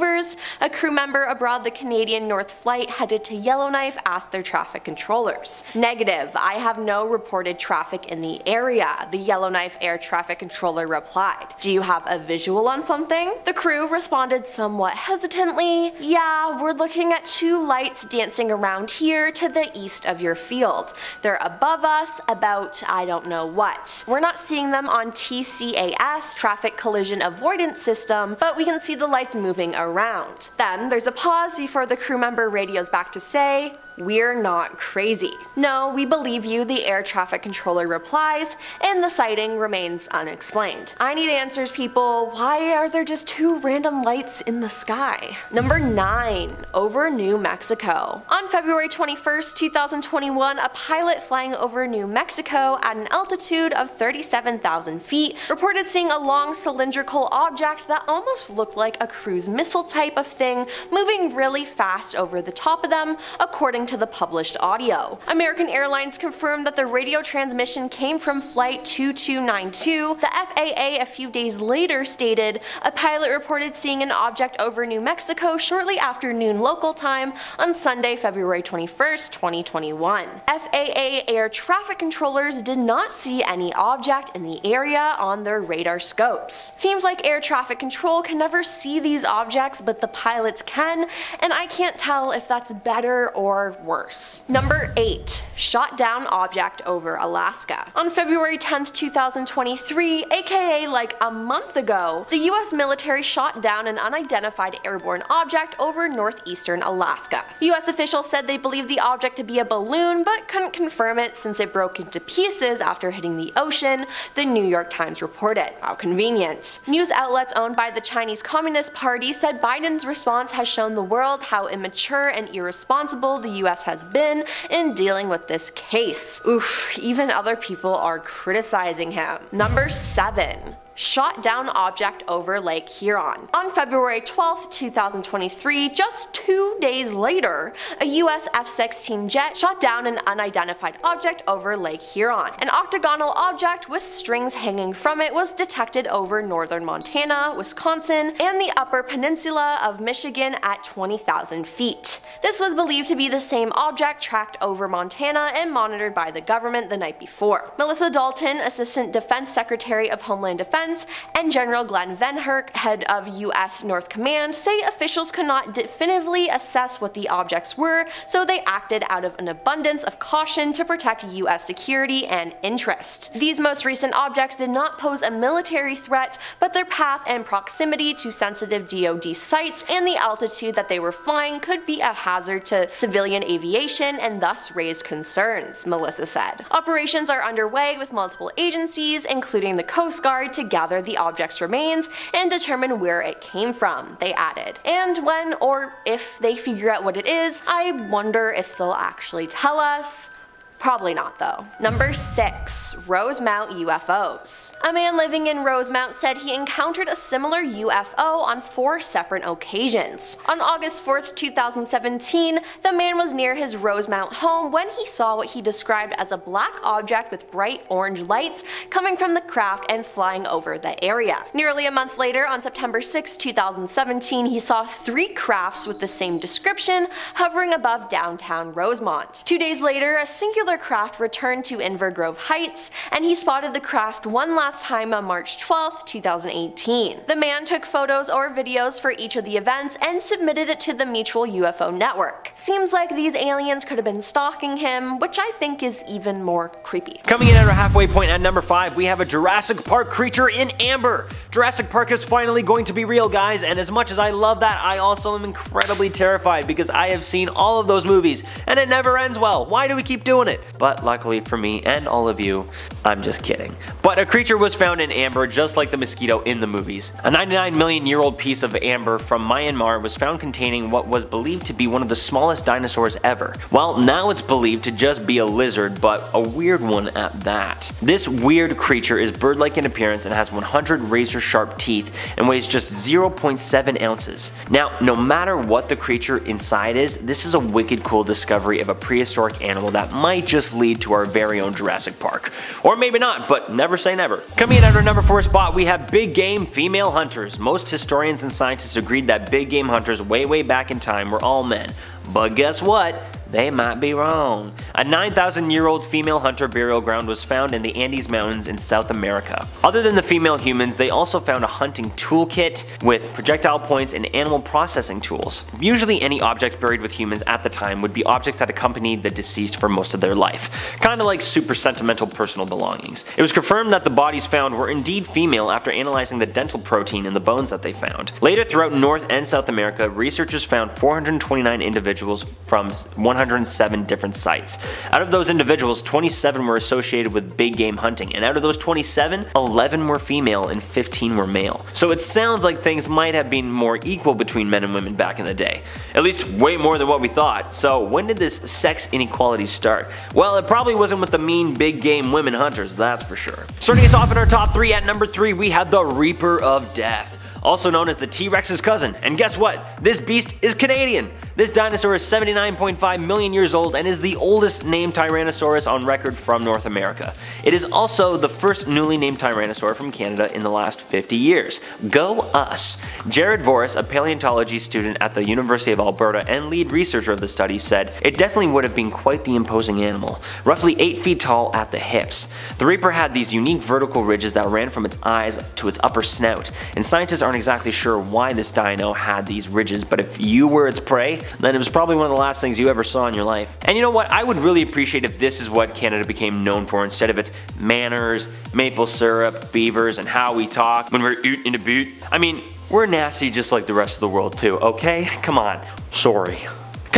A crew member aboard the Canadian North flight headed to Yellowknife asked their traffic controllers. Negative, I have no reported traffic in the area, the Yellowknife air traffic controller replied. Do you have a visual on something? The crew responded somewhat hesitantly, yeah, we're looking at 2 lights dancing around here to the east of your field. They're above us, about I don't know what. We're not seeing them on TCAS, Traffic Collision Avoidance System, but we can see the lights moving around. Then there's a pause before the crew member radios back to say, we're not crazy. No, we believe you, the air traffic controller replies, and the sighting remains unexplained. I need answers, people. Why are there just 2 random lights in the sky? Number 9. Over New Mexico. On February 21st, 2021, a pilot flying over New Mexico at an altitude of 37,000 feet reported seeing a long cylindrical object that almost looked like a cruise missile type of thing moving really fast over the top of them, according to the published audio. American Airlines confirmed that the radio transmission came from Flight 2292. The FAA a few days later stated a pilot reported seeing an object over New Mexico shortly after noon local time on Sunday, February 21st, 2021. FAA air traffic controllers did not see any object in the area on their radar scopes. Seems like air traffic control can never see these objects, but the pilots can, and I can't tell if that's better or worse. Number 8. Shot down object over Alaska. On February 10th, 2023, aka like a month ago, the US military shot down an unidentified airborne object over northeastern Alaska. US officials said they believed the object to be a balloon, but couldn't confirm it since it broke into pieces after hitting the ocean, the New York Times reported. How convenient. News outlets owned by the Chinese Communist Party said Biden's response has shown the world how immature and irresponsible the US has been in dealing with this case. Oof, even other people are criticizing him. Number 7. shot down object over Lake Huron. On February 12, 2023, just 2 days later, a US F-16 jet shot down an unidentified object over Lake Huron. An octagonal object with strings hanging from it was detected over northern Montana, Wisconsin, and the upper peninsula of Michigan at 20,000 feet. This was believed to be the same object tracked over Montana and monitored by the government the night before. Melissa Dalton, Assistant Defense Secretary of Homeland Defense, and General Glenn Venherk, head of U.S. North Command, say officials could not definitively assess what the objects were, so they acted out of an abundance of caution to protect U.S. security and interest. These most recent objects did not pose a military threat, but their path and proximity to sensitive DoD sites and the altitude that they were flying could be a hazard to civilian aviation and thus raise concerns, Melissa said. Operations are underway with multiple agencies, including the Coast Guard, to gather the object's remains and determine where it came from, they added. And when or if they figure out what it is, I wonder if they'll actually tell us. Probably not though. Number 6. Rosemount UFOs. A man living in Rosemount said he encountered a similar UFO on 4 separate occasions. On August 4th, 2017, the man was near his Rosemount home when he saw what he described as a black object with bright orange lights coming from the craft and flying over the area. Nearly a month later, on September 6, 2017, he saw 3 crafts with the same description hovering above downtown Rosemont. 2 days later, a singular craft returned to Inver Grove Heights, and he spotted the craft one last time on March 12, 2018. The man took photos or videos for each of the events and submitted it to the Mutual UFO Network. Seems like these aliens could have been stalking him, which I think is even more creepy. Coming in at our halfway point at number 5, we have a Jurassic Park creature in amber. Jurassic Park is finally going to be real, guys, and as much as I love that, I also am incredibly terrified because I have seen all of those movies, and it never ends well. Why do we keep doing it? But luckily for me and all of you, I'm just kidding. But a creature was found in amber just like the mosquito in the movies. A 99 million year old piece of amber from Myanmar was found containing what was believed to be one of the smallest dinosaurs ever. Well, now it's believed to just be a lizard, but a weird one at that. This weird creature is bird-like in appearance and has 100 razor-sharp teeth and weighs just 0.7 ounces. Now, no matter what the creature inside is, this is a wicked cool discovery of a prehistoric animal that might just lead to our very own Jurassic Park. Or maybe not, but never say never. Coming in at our number 4 spot, we have big game female hunters. Most historians and scientists agreed that big game hunters way back in time were all men. But guess what? They might be wrong. A 9,000-year-old female hunter burial ground was found in the Andes Mountains in South America. Other than the female humans, they also found a hunting toolkit with projectile points and animal processing tools. Usually any objects buried with humans at the time would be objects that accompanied the deceased for most of their life. Kinda like super sentimental personal belongings. It was confirmed that the bodies found were indeed female after analyzing the dental protein in the bones that they found. Later throughout North and South America, researchers found 429 individuals from 107 different sites. Out of those individuals, 27 were associated with big game hunting, and out of those 27, 11 were female and 15 were male. So it sounds like things might have been more equal between men and women back in the day. At least way more than what we thought. So when did this sex inequality start? Well, it probably wasn't with the mean big game women hunters, that's for sure. Starting us off in our top 3, at number 3 we have the Reaper of Death, also known as the T-Rex's cousin. And guess what? This beast is Canadian. This dinosaur is 79.5 million years old and is the oldest named Tyrannosaurus on record from North America. It is also the first newly named Tyrannosaur from Canada in the last 50 years. Go us! Jared Voris, a paleontology student at the University of Alberta and lead researcher of the study, said, "It definitely would have been quite the imposing animal, roughly 8 feet tall at the hips. The Reaper had these unique vertical ridges that ran from its eyes to its upper snout, and scientists aren't exactly sure why this dino had these ridges, but if you were its prey, then it was probably one of the last things you ever saw in your life." And you know what? I would really appreciate if this is what Canada became known for instead of its manners, maple syrup, beavers, and how we talk when we're oot in a boot. I mean, we're nasty just like the rest of the world too, okay? Come on. Sorry.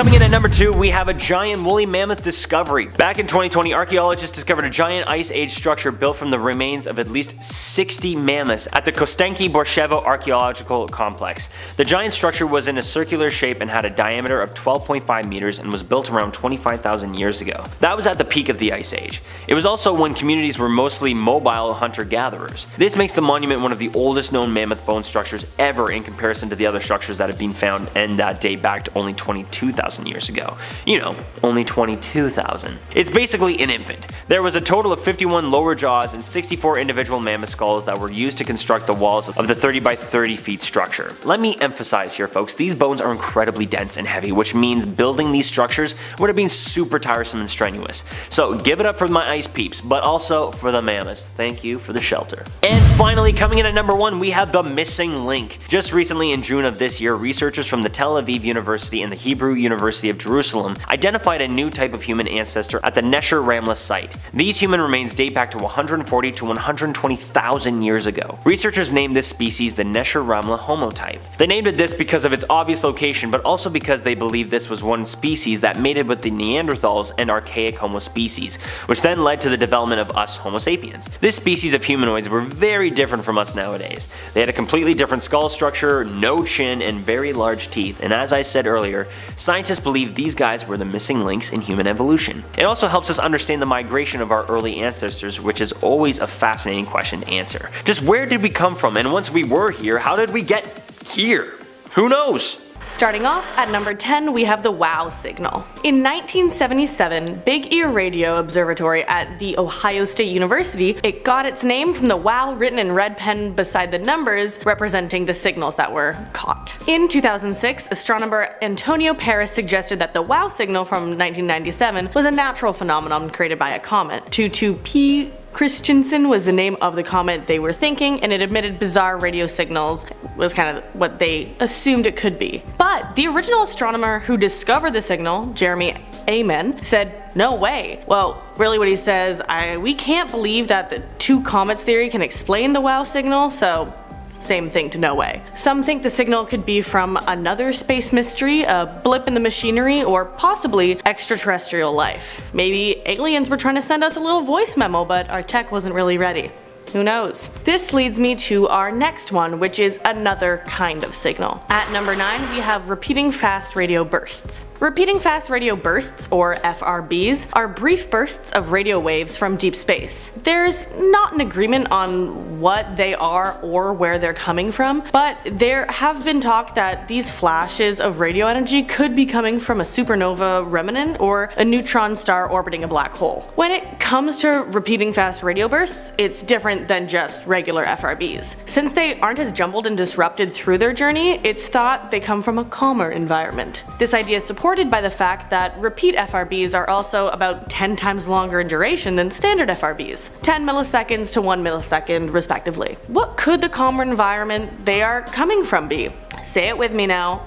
Coming in at number 2, we have a giant woolly mammoth discovery. Back in 2020, archaeologists discovered a giant ice age structure built from the remains of at least 60 mammoths at the Kostenki-Borshevo Archaeological Complex. The giant structure was in a circular shape and had a diameter of 12.5 meters and was built around 25,000 years ago. That was at the peak of the ice age. It was also when communities were mostly mobile hunter-gatherers. This makes the monument one of the oldest known mammoth bone structures ever in comparison to the other structures that have been found and that date back to only 22,000 years ago. You know, only 22,000. It's basically an infant. There was a total of 51 lower jaws and 64 individual mammoth skulls that were used to construct the walls of the 30 by 30 feet structure. Let me emphasize here, folks, these bones are incredibly dense and heavy, which means building these structures would have been super tiresome and strenuous. So give it up for my ice peeps, but also for the mammoths. Thank you for the shelter. And finally, coming in at number 1, we have the missing link. Just recently in June of this year, researchers from the Tel Aviv University and the Hebrew University of Jerusalem identified a new type of human ancestor at the Nesher Ramla site. These human remains date back to 140 to 120,000 years ago. Researchers named this species the Nesher Ramla homotype. They named it this because of its obvious location, but also because they believe this was one species that mated with the Neanderthals and archaic Homo species, which then led to the development of us Homo sapiens. This species of humanoids were very different from us nowadays. They had a completely different skull structure, no chin, and very large teeth, and as I said earlier, scientists believe these guys were the missing links in human evolution. It also helps us understand the migration of our early ancestors, which is always a fascinating question to answer. Just where did we come from, and once we were here, how did we get here? Who knows? Starting off at number 10, we have the WOW signal. In 1977, Big Ear Radio Observatory at The Ohio State University, it got its name from the WOW written in red pen beside the numbers representing the signals that were caught. In 2006, astronomer Antonio Paris suggested that the WOW signal from 1997 was a natural phenomenon created by a comet. 22P Christensen was the name of the comet they were thinking, and it emitted bizarre radio signals, was kind of what they assumed it could be. But the original astronomer who discovered the signal, Jeremy Amen, said, "No way." Well, really what he says, we can't believe that the two comets theory can explain the WOW signal, so same thing to no way. Some think the signal could be from another space mystery, a blip in the machinery, or possibly extraterrestrial life. Maybe aliens were trying to send us a little voice memo, but our tech wasn't really ready. Who knows? This leads me to our next one, which is another kind of signal. At number 9, we have repeating fast radio bursts. Repeating fast radio bursts, or FRBs, are brief bursts of radio waves from deep space. There's not an agreement on what they are or where they're coming from, but there have been talk that these flashes of radio energy could be coming from a supernova remnant or a neutron star orbiting a black hole. When it comes to repeating fast radio bursts, it's different than just regular FRBs. Since they aren't as jumbled and disrupted through their journey, it's thought they come from a calmer environment. This idea is supported by the fact that repeat FRBs are also about 10 times longer in duration than standard FRBs, 10 milliseconds to 1 millisecond respectively. What could the calmer environment they are coming from be? Say it with me now.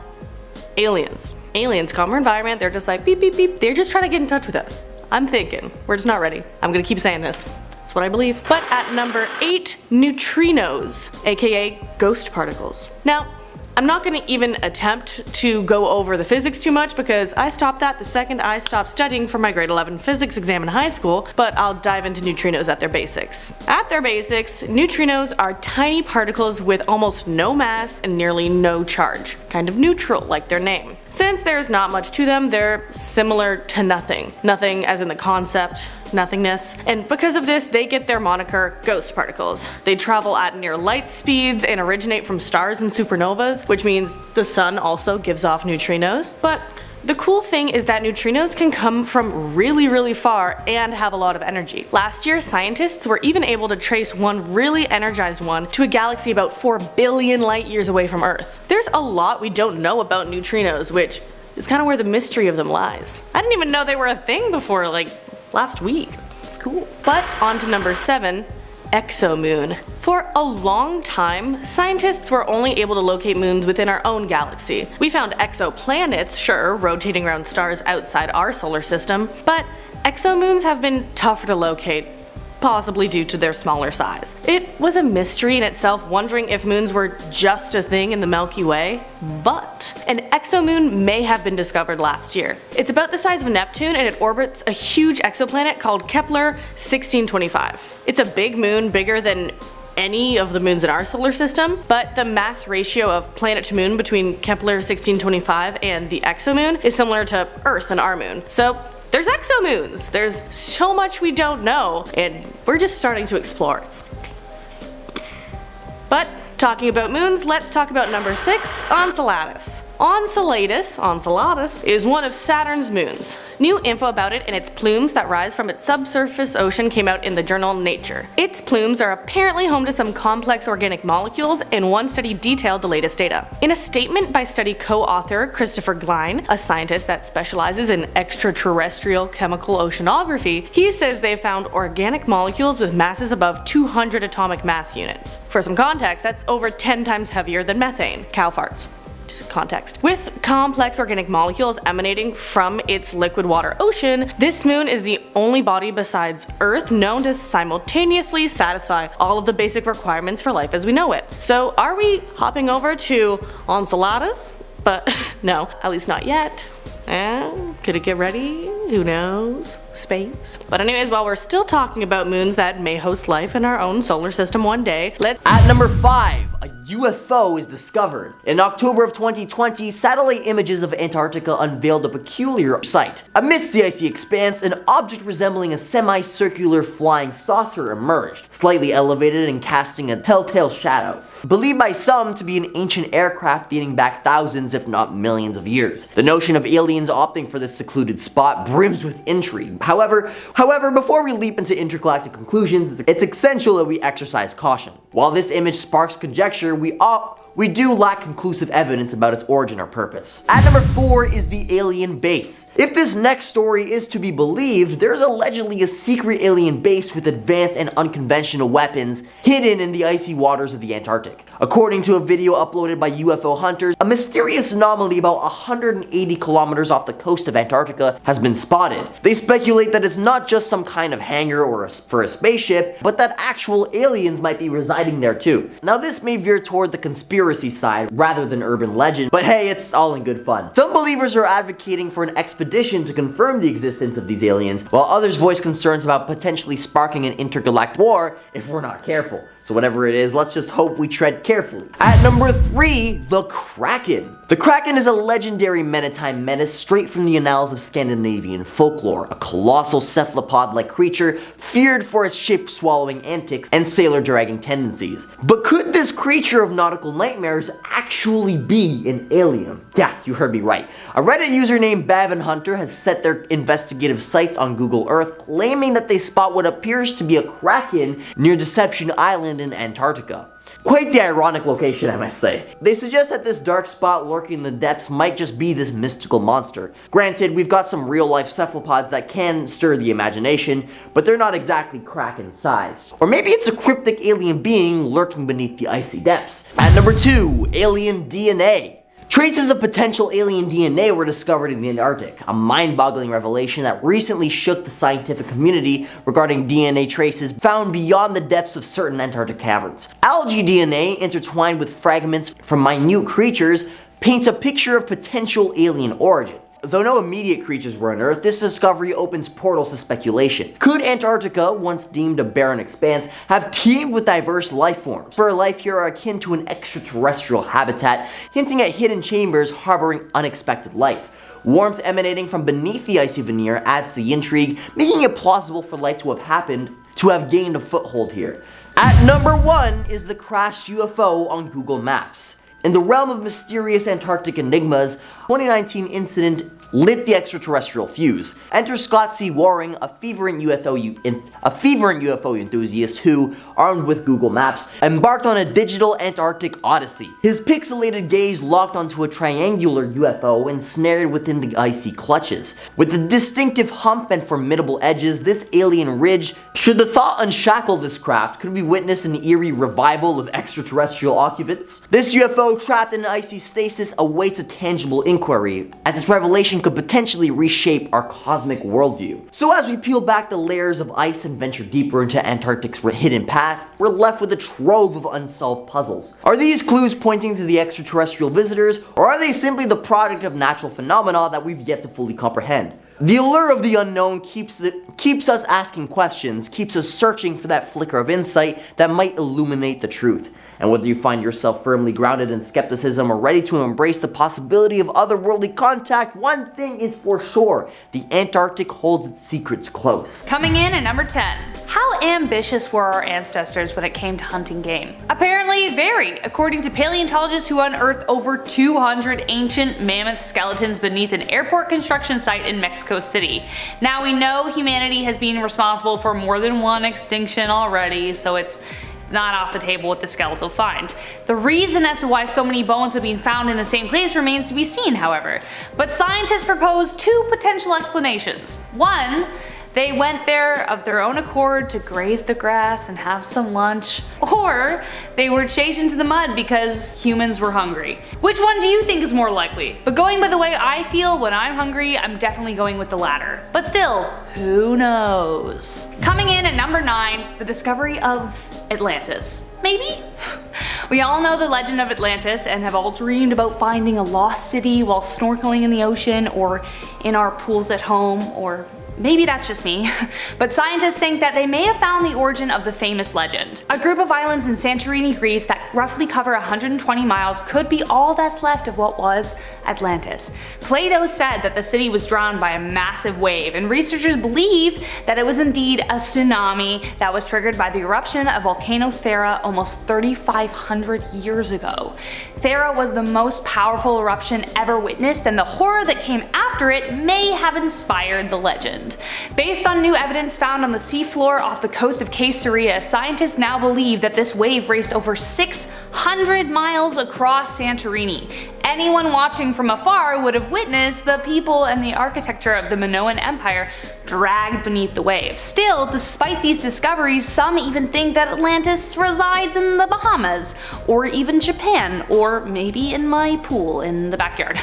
Aliens. Aliens, calmer environment, they're just like beep beep beep, they're just trying to get in touch with us. I'm thinking, we're just not ready. I'm gonna keep saying this. That's what I believe. But at number 8, neutrinos, aka ghost particles. Now, I'm not going to even attempt to go over the physics too much because I stopped that the second I stopped studying for my grade 11 physics exam in high school, but I'll dive into neutrinos at their basics. At their basics, neutrinos are tiny particles with almost no mass and nearly no charge, kind of neutral like their name. Since there's not much to them, they're similar to nothing. Nothing as in the concept, nothingness, and because of this they get their moniker ghost particles. They travel at near light speeds and originate from stars and supernovas, which means the sun also gives off neutrinos. But the cool thing is that neutrinos can come from really far and have a lot of energy. Last year, scientists were even able to trace one really energized one to a galaxy about 4 billion light years away from Earth. There's a lot we don't know about neutrinos, which is kind of where the mystery of them lies. I didn't even know they were a thing before last week. It's cool. But on to number 7, exomoon. For a long time, scientists were only able to locate moons within our own galaxy. We found exoplanets, sure, rotating around stars outside our solar system, but exomoons have been tougher to locate. possibly due to their smaller size. It was a mystery in itself, wondering if moons were just a thing in the Milky Way, but an exomoon may have been discovered last year. It's about the size of Neptune and it orbits a huge exoplanet called Kepler 1625. It's a big moon, bigger than any of the moons in our solar system, but the mass ratio of planet to moon between Kepler 1625 and the exomoon is similar to Earth and our moon. So there's exomoons. There's so much we don't know, and we're just starting to explore it. But talking about moons, let's talk about number 6, Enceladus. Enceladus is one of Saturn's moons. New info about it and its plumes that rise from its subsurface ocean came out in the journal Nature. Its plumes are apparently home to some complex organic molecules, and one study detailed the latest data. In a statement by study co-author Christopher Glein, a scientist that specializes in extraterrestrial chemical oceanography, he says they found organic molecules with masses above 200 atomic mass units. For some context, that's over 10 times heavier than methane, cow farts. Just context. With complex organic molecules emanating from its liquid water ocean, this moon is the only body besides Earth known to simultaneously satisfy all of the basic requirements for life as we know it. So are we hopping over to Enceladus? But no, at least not yet. Could it get ready? Who knows? Space. But anyways, while we're still talking about moons that may host life in our own solar system one day, let's... At number 5, a UFO is discovered. In October of 2020, satellite images of Antarctica unveiled a peculiar sight. Amidst the icy expanse, an object resembling a semicircular flying saucer emerged, slightly elevated and casting a telltale shadow. Believed by some to be an ancient aircraft dating back thousands if not millions of years. The notion of aliens opting for this secluded spot brims with intrigue. However, before we leap into intergalactic conclusions, it's essential that we exercise caution. While this image sparks conjecture, we do lack conclusive evidence about its origin or purpose. At number 4 is the alien base. If this next story is to be believed, there's allegedly a secret alien base with advanced and unconventional weapons hidden in the icy waters of the Antarctic. According to a video uploaded by UFO hunters, a mysterious anomaly about 180 kilometers off the coast of Antarctica has been spotted. They speculate that it's not just some kind of hangar for a spaceship, but that actual aliens might be residing there too. Now this may veer toward the conspiracy side rather than urban legend, but hey, it's all in good fun. Some believers are advocating for an expedition to confirm the existence of these aliens, while others voice concerns about potentially sparking an intergalactic war if we're not careful. So whatever it is, let's just hope we tread carefully. At number 3, the Kraken. The Kraken is a legendary maritime menace straight from the annals of Scandinavian folklore, a colossal cephalopod-like creature feared for its ship-swallowing antics and sailor-dragging tendencies. But could this creature of nautical nightmares actually be an alien? Yeah, you heard me right. A Reddit user named Bavin Hunter has set their investigative sights on Google Earth, claiming that they spot what appears to be a Kraken near Deception Island in Antarctica. Quite the ironic location, I must say. They suggest that this dark spot lurking in the depths might just be this mystical monster. Granted, we've got some real-life cephalopods that can stir the imagination, but they're not exactly Kraken-sized. Or maybe it's a cryptic alien being lurking beneath the icy depths. At number 2, alien DNA. Traces of potential alien DNA were discovered in the Antarctic, a mind-boggling revelation that recently shook the scientific community regarding DNA traces found beyond the depths of certain Antarctic caverns. Algae DNA, intertwined with fragments from minute creatures, paints a picture of potential alien origin. Though no immediate creatures were unearthed, this discovery opens portals to speculation. Could Antarctica, once deemed a barren expanse, have teemed with diverse life forms? For life here are akin to an extraterrestrial habitat, hinting at hidden chambers harboring unexpected life. Warmth emanating from beneath the icy veneer adds to the intrigue, making it plausible for life to have gained a foothold here. At number 1 is the crashed UFO on Google Maps. In the realm of mysterious Antarctic enigmas, 2019 incident lit the extraterrestrial fuse. Enter Scott C. Waring, a fervent UFO enthusiast who, armed with Google Maps, embarked on a digital Antarctic odyssey. His pixelated gaze locked onto a triangular UFO ensnared within the icy clutches. With a distinctive hump and formidable edges, this alien ridge, should the thought unshackle this craft, could we witness an eerie revival of extraterrestrial occupants? This UFO trapped in icy stasis awaits a tangible inquiry, as its revelation could potentially reshape our cosmic worldview. So as we peel back the layers of ice and venture deeper into Antarctic's hidden past, we're left with a trove of unsolved puzzles. Are these clues pointing to the extraterrestrial visitors, or are they simply the product of natural phenomena that we've yet to fully comprehend? The allure of the unknown keeps us asking questions, keeps us searching for that flicker of insight that might illuminate the truth. And whether you find yourself firmly grounded in skepticism or ready to embrace the possibility of otherworldly contact, one thing is for sure: the Antarctic holds its secrets close. Coming in at number 10. How ambitious were our ancestors when it came to hunting game? Apparently very, according to paleontologists who unearthed over 200 ancient mammoth skeletons beneath an airport construction site in Mexico City. Now we know humanity has been responsible for more than one extinction already, so it's not off the table with the skeletal find. The reason as to why so many bones have been found in the same place remains to be seen, however. But scientists propose two potential explanations. One, they went there of their own accord to graze the grass and have some lunch. Or they were chased into the mud because humans were hungry. Which one do you think is more likely? But going by the way I feel when I'm hungry, I'm definitely going with the latter. But still, who knows? Coming in at number 9, the discovery of Atlantis. Maybe? We all know the legend of Atlantis and have all dreamed about finding a lost city while snorkeling in the ocean or in our pools at home, or maybe that's just me, but scientists think that they may have found the origin of the famous legend. A group of islands in Santorini, Greece that roughly cover 120 miles could be all that's left of what was Atlantis. Plato said that the city was drowned by a massive wave, and researchers believe that it was indeed a tsunami that was triggered by the eruption of volcano Thera almost 3,500 years ago. Thera was the most powerful eruption ever witnessed, and the horror that came after it may have inspired the legend. Based on new evidence found on the seafloor off the coast of Caesarea, scientists now believe that this wave raced over 600 miles across Santorini. Anyone watching from afar would have witnessed the people and the architecture of the Minoan Empire dragged beneath the waves. Still, despite these discoveries, some even think that Atlantis resides in the Bahamas, or even Japan, or maybe in my pool in the backyard.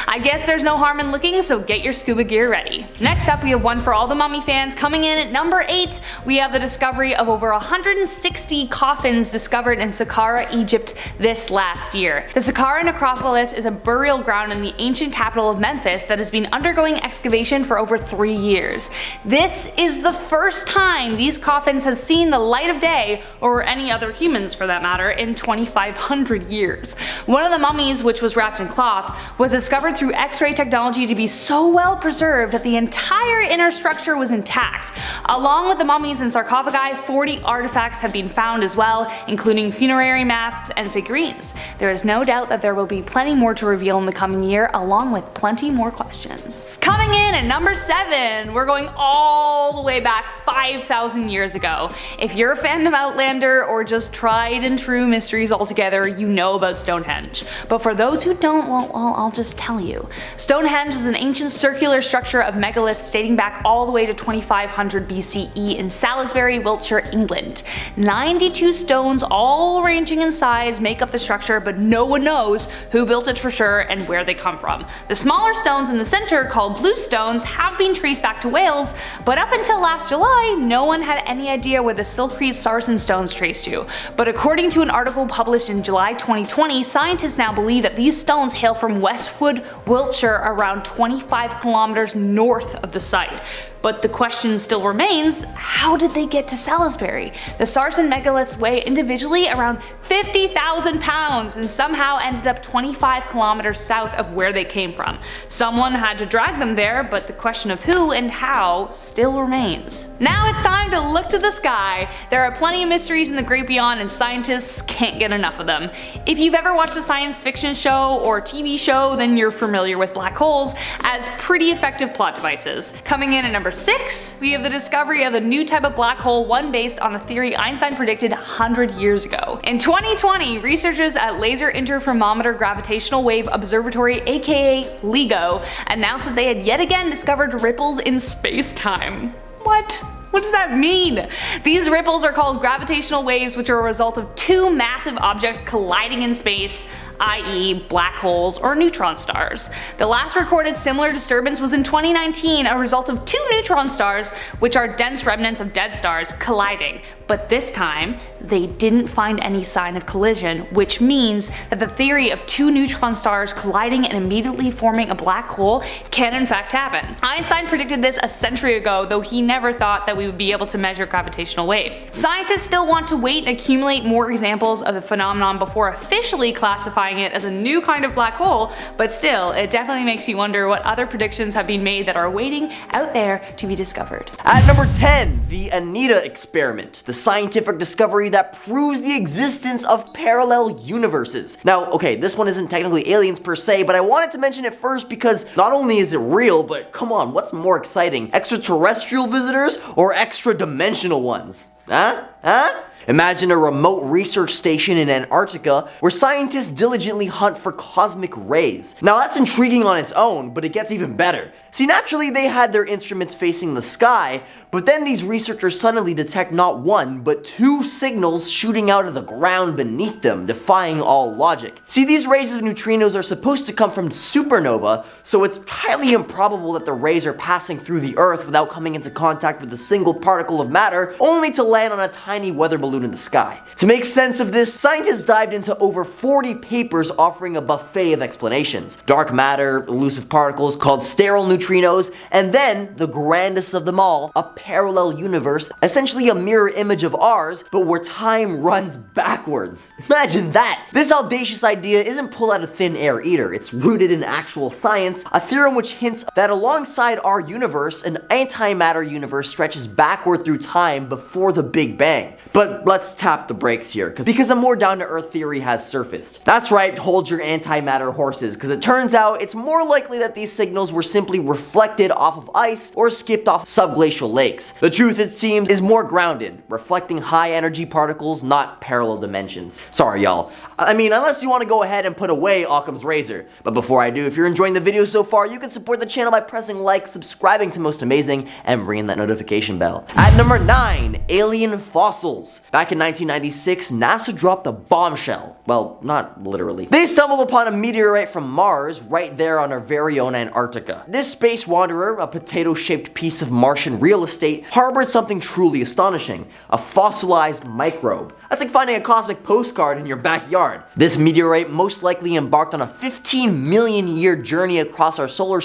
I guess there's no harm in looking, so get your scuba gear ready. Next up, we have one for all the mummy fans. Coming in at number 8, we have the discovery of over 160 coffins discovered in Saqqara, Egypt this last year. The Saqqara necropolis is a burial ground in the ancient capital of Memphis that has been undergoing excavation for over 3 years. This is the first time these coffins have seen the light of day, or any other humans for that matter, in 2,500 years. One of the mummies, which was wrapped in cloth, was discovered through X-ray technology to be so well preserved that the entire inner structure was intact. Along with the mummies and sarcophagi, 40 artifacts have been found as well, including funerary masks and figurines. There is no doubt that there will be plenty more to reveal in the coming year, along with plenty more questions. Coming in at number 7, we're going all the way back 5,000 years ago. If you're a fan of Outlander or just tried and true mysteries altogether, you know about Stonehenge. But for those who don't, well, I'll just tell you. Stonehenge is an ancient circular structure of megaliths dating back all the way to 2500 BCE in Salisbury, Wiltshire, England. 92 stones, all ranging in size, make up the structure, but no one knows who built it for sure and where they come from. The smaller stones in the center, called blue stones, have been traced back to Wales, but up until last July, no one had any idea where the Silcrete Sarsen stones traced to. But according to an article published in July 2020, scientists now believe that these stones hail from Westwood, Wiltshire, around 25 kilometers north of the site. But the question still remains, how did they get to Salisbury? The Sarsen megaliths weigh individually around 50,000 pounds and somehow ended up 25 kilometers south of where they came from. Someone had to drag them there, but the question of who and how still remains. Now it's time to look to the sky. There are plenty of mysteries in the great beyond, and scientists can't get enough of them. If you've ever watched a science fiction show or TV show, then you're familiar with black holes as pretty effective plot devices. Coming in at number 6, we have the discovery of a new type of black hole, one based on a theory Einstein predicted 100 years ago. In 2020, researchers at Laser Interferometer Gravitational Wave Observatory, aka LIGO, announced that they had yet again discovered ripples in space-time. What? What does that mean? These ripples are called gravitational waves, which are a result of two massive objects colliding in space. i.e. black holes or neutron stars. The last recorded similar disturbance was in 2019, a result of two neutron stars, which are dense remnants of dead stars, colliding. But this time, they didn't find any sign of collision, which means that the theory of two neutron stars colliding and immediately forming a black hole can in fact happen. Einstein predicted this a century ago, though he never thought that we would be able to measure gravitational waves. Scientists still want to wait and accumulate more examples of the phenomenon before officially classifying it as a new kind of black hole, but still, it definitely makes you wonder what other predictions have been made that are waiting out there to be discovered. At number 10, the Anita experiment, the scientific discovery that proves the existence of parallel universes. Now, okay, this one isn't technically aliens per se, but I wanted to mention it first because not only is it real, but come on, what's more exciting? Extraterrestrial visitors or extra-dimensional ones? Huh? Imagine a remote research station in Antarctica where scientists diligently hunt for cosmic rays. Now that's intriguing on its own, but it gets even better. See, naturally they had their instruments facing the sky, but then these researchers suddenly detect not one, but two signals shooting out of the ground beneath them, defying all logic. See, these rays of neutrinos are supposed to come from supernova, so it's highly improbable that the rays are passing through the Earth without coming into contact with a single particle of matter, only to land on a tiny weather balloon in the sky. To make sense of this, scientists dived into over 40 papers offering a buffet of explanations. Dark matter, elusive particles called sterile neutrinos, and then, the grandest of them all, a parallel universe, essentially a mirror image of ours, but where time runs backwards. Imagine that! This audacious idea isn't pulled out of thin air either. It's rooted in actual science, a theorem which hints that alongside our universe, an antimatter universe stretches backward through time before the Big Bang. But let's tap the brakes here, because a more down-to-earth theory has surfaced. That's right, hold your antimatter horses, because it turns out it's more likely that these signals were simply reflected off of ice or skipped off subglacial lakes. The truth, it seems, is more grounded, reflecting high-energy particles, not parallel dimensions. Sorry, y'all. I mean, unless you want to go ahead and put away Occam's razor. But before I do, if you're enjoying the video so far, you can support the channel by pressing like, subscribing to Most Amazing, and ringing that notification bell. At number 9, alien fossils. Back in 1996, NASA dropped a bombshell. Well, not literally. They stumbled upon a meteorite from Mars right there on our very own Antarctica. This space wanderer, a potato-shaped piece of Martian real estate, harbored something truly astonishing, a fossilized microbe. That's like finding a cosmic postcard in your backyard. This meteorite most likely embarked on a 15 million year journey across our solar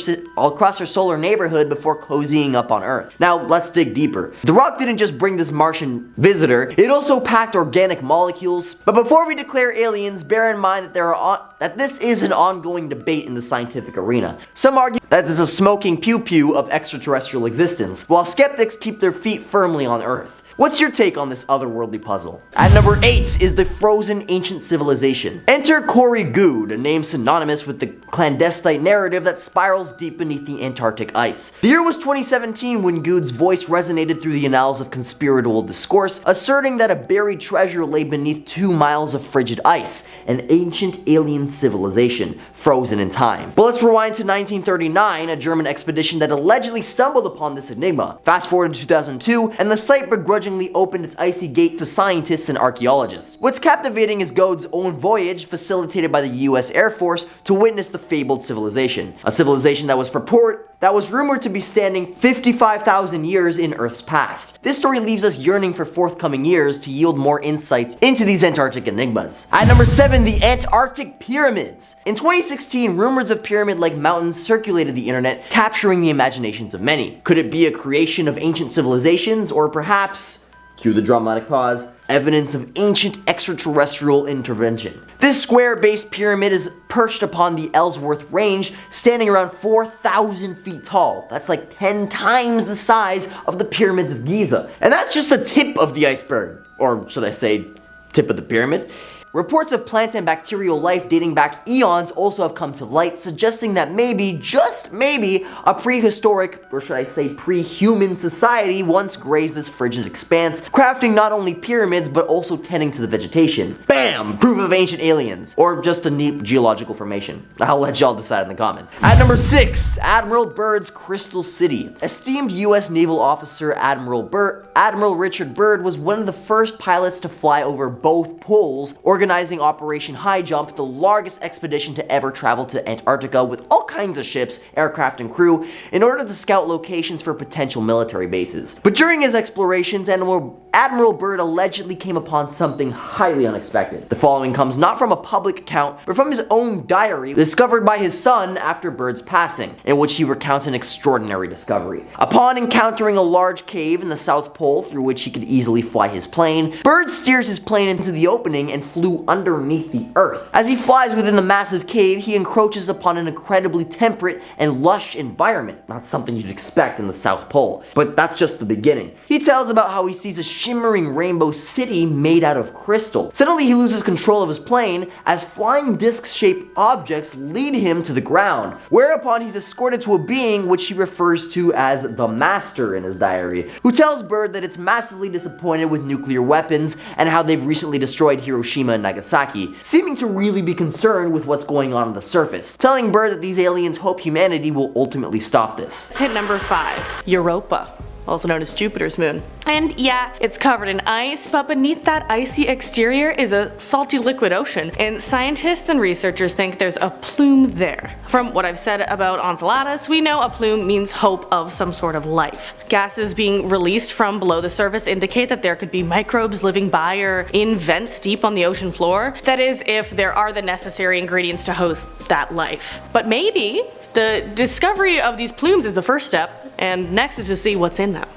neighborhood before cozying up on Earth. Now, let's dig deeper. The rock didn't just bring this Martian visitor, it also packed organic molecules. But before we declare aliens, bear in mind that this is an ongoing debate in the scientific arena. Some argue that this is a smoking pew-pew of extraterrestrial existence, while skeptics keep their feet firmly on Earth. What's your take on this otherworldly puzzle? At number 8 is the frozen ancient civilization. Enter Corey Goode, a name synonymous with the clandestine narrative that spirals deep beneath the Antarctic ice. The year was 2017 when Goode's voice resonated through the annals of conspiratorial discourse, asserting that a buried treasure lay beneath 2 miles of frigid ice, an ancient alien civilization, frozen in time. But let's rewind to 1939, a German expedition that allegedly stumbled upon this enigma. Fast forward to 2002, and the site begrudgingly opened its icy gate to scientists and archaeologists. What's captivating is Goode's own voyage, facilitated by the US Air Force, to witness the fabled civilization. A civilization that was rumored to be standing 55,000 years in Earth's past. This story leaves us yearning for forthcoming years to yield more insights into these Antarctic enigmas. At number 7, the Antarctic Pyramids. In 2016, rumors of pyramid-like mountains circulated the internet, capturing the imaginations of many. Could it be a creation of ancient civilizations, or perhaps, cue the dramatic pause, evidence of ancient extraterrestrial intervention? This square-based pyramid is perched upon the Ellsworth Range, standing around 4,000 feet tall. That's like 10 times the size of the pyramids of Giza. And that's just the tip of the iceberg. Or should I say, tip of the pyramid? Reports of plant and bacterial life dating back eons also have come to light, suggesting that maybe, just maybe, a prehistoric, or should I say pre-human society once grazed this frigid expanse, crafting not only pyramids but also tending to the vegetation. Bam! Proof of ancient aliens. Or just a neat geological formation. I'll let y'all decide in the comments. At number 6, Admiral Byrd's Crystal City. Esteemed US naval officer Admiral Richard Byrd was one of the first pilots to fly over both poles, organizing organizing Operation High Jump, the largest expedition to ever travel to Antarctica with all kinds of ships, aircraft, and crew in order to scout locations for potential military bases. But during his explorations, Admiral Byrd allegedly came upon something highly unexpected. The following comes not from a public account, but from his own diary discovered by his son after Byrd's passing, in which he recounts an extraordinary discovery. Upon encountering a large cave in the South Pole through which he could easily fly his plane, Byrd steers his plane into the opening and flew underneath the earth. As he flies within the massive cave, he encroaches upon an incredibly temperate and lush environment, not something you'd expect in the South Pole. But that's just the beginning. He tells about how he sees a shimmering rainbow city made out of crystal. Suddenly he loses control of his plane as flying disc-shaped objects lead him to the ground, whereupon he's escorted to a being which he refers to as the Master in his diary, who tells Byrd that it's massively disappointed with nuclear weapons and how they've recently destroyed Hiroshima and Nagasaki, seeming to really be concerned with what's going on the surface, telling Byrd that these aliens hope humanity will ultimately stop this. Let's hit number 5, Europa, also known as Jupiter's moon. And yeah, it's covered in ice, but beneath that icy exterior is a salty liquid ocean, and scientists and researchers think there's a plume there. From what I've said about Enceladus, we know a plume means hope of some sort of life. Gases being released from below the surface indicate that there could be microbes living by or in vents deep on the ocean floor. That is, if there are the necessary ingredients to host that life. But maybe the discovery of these plumes is the first step, and next is to see what's in them.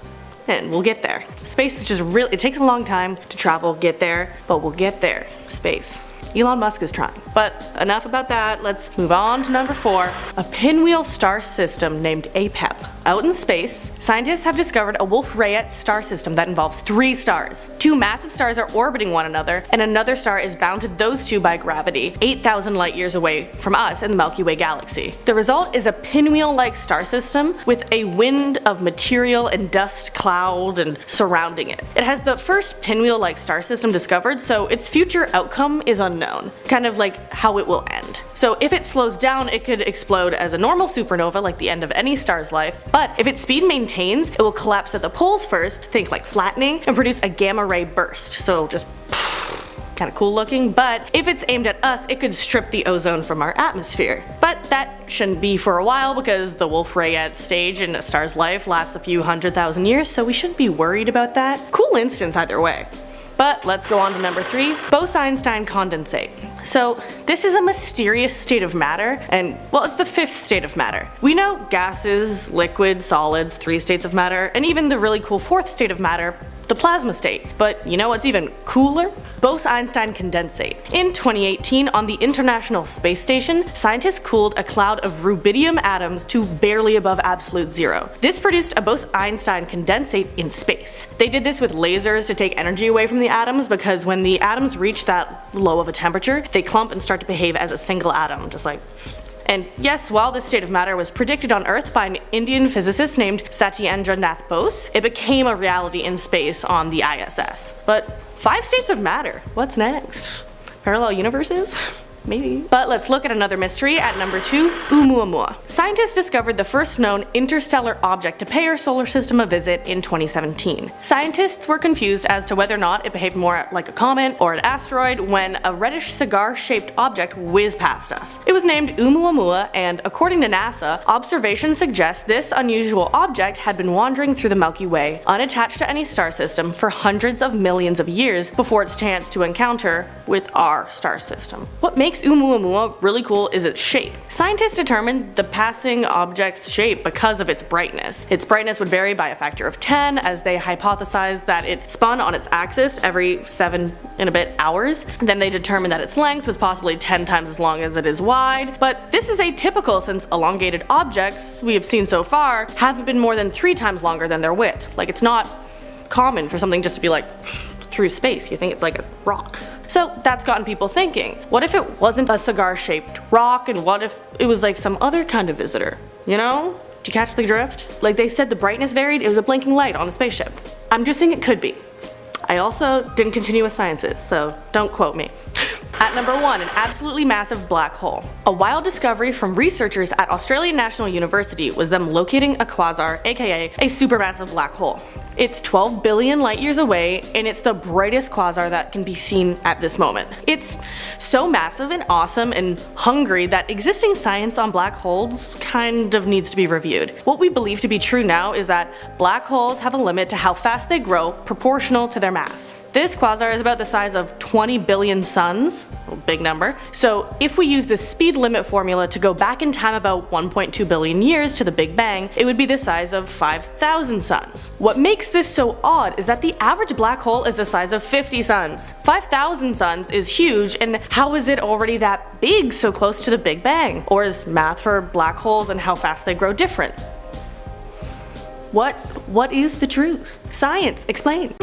And we'll get there. Space is just really, it takes a long time to travel, get there, but we'll get there. Space. Elon Musk is trying. But enough about that, let's move on to number 4, a pinwheel star system named APEP. Out in space, scientists have discovered a Wolf-Rayet star system that involves 3 stars. 2 massive stars are orbiting one another, and another star is bound to those 2 by gravity, 8,000 light years away from us in the Milky Way galaxy. The result is a pinwheel-like star system with a wind of material and dust cloud and surrounding it. It has the first pinwheel-like star system discovered, so its future outcome is unknown, kind of like how it will end. So if it slows down, it could explode as a normal supernova like the end of any star's life, but if its speed maintains, it will collapse at the poles first, think like flattening, and produce a gamma ray burst, so just kind of cool looking, but if it's aimed at us, it could strip the ozone from our atmosphere. But that shouldn't be for a while because the Wolf-Rayet stage in a star's life lasts a few 100,000 years, so we shouldn't be worried about that. Cool instance either way. But let's go on to number 3, Bose-Einstein condensate. So this is a mysterious state of matter, and well, it's the 5th state of matter. We know gases, liquids, solids, 3 states of matter, and even the really cool 4th state of matter, the plasma state. But you know what's even cooler? Bose-Einstein condensate. In 2018, on the International Space Station, scientists cooled a cloud of rubidium atoms to barely above absolute zero. This produced a Bose-Einstein condensate in space. They did this with lasers to take energy away from the atoms because when the atoms reach that low of a temperature, they clump and start to behave as a single atom, just like. And yes, while this state of matter was predicted on Earth by an Indian physicist named Satyendra Nath Bose, it became a reality in space on the ISS. But 5 states of matter, what's next? Parallel universes? Maybe. But let's look at another mystery at number 2, Oumuamua. Scientists discovered the first known interstellar object to pay our solar system a visit in 2017. Scientists were confused as to whether or not it behaved more like a comet or an asteroid when a reddish cigar-shaped object whizzed past us. It was named Oumuamua, and according to NASA, observations suggest this unusual object had been wandering through the Milky Way, unattached to any star system, for hundreds of millions of years before its chance to encounter with our star system. What makes Oumuamua really cool is its shape. Scientists determined the passing object's shape because of its brightness. Its brightness would vary by a factor of 10, as they hypothesized that it spun on its axis every 7 and a bit hours. Then they determined that its length was possibly 10 times as long as it is wide, but this is atypical since elongated objects we have seen so far haven't been more than 3 times longer than their width. Like, it's not common for something just to be like through space. You think it's like a rock. So that's gotten people thinking, what if it wasn't a cigar-shaped rock, and what if it was like some other kind of visitor? You know? Do you catch the drift? Like they said the brightness varied, it was a blinking light on a spaceship. I'm just saying it could be. I also didn't continue with sciences, so don't quote me. At number 1, an absolutely massive black hole. A wild discovery from researchers at Australian National University was them locating a quasar, aka a supermassive black hole. It's 12 billion light years away, and it's the brightest quasar that can be seen at this moment. It's so massive and awesome and hungry that existing science on black holes kind of needs to be reviewed. What we believe to be true now is that black holes have a limit to how fast they grow proportional to their mass. This quasar is about the size of 20 billion suns, a big number, so if we use the speed limit formula to go back in time about 1.2 billion years to the Big Bang, it would be the size of 5,000 suns. What makes this so odd is that the average black hole is the size of 50 suns. 5,000 suns is huge, and how is it already that big so close to the Big Bang? Or is math for black holes and how fast they grow different? What is the truth? Science, explain.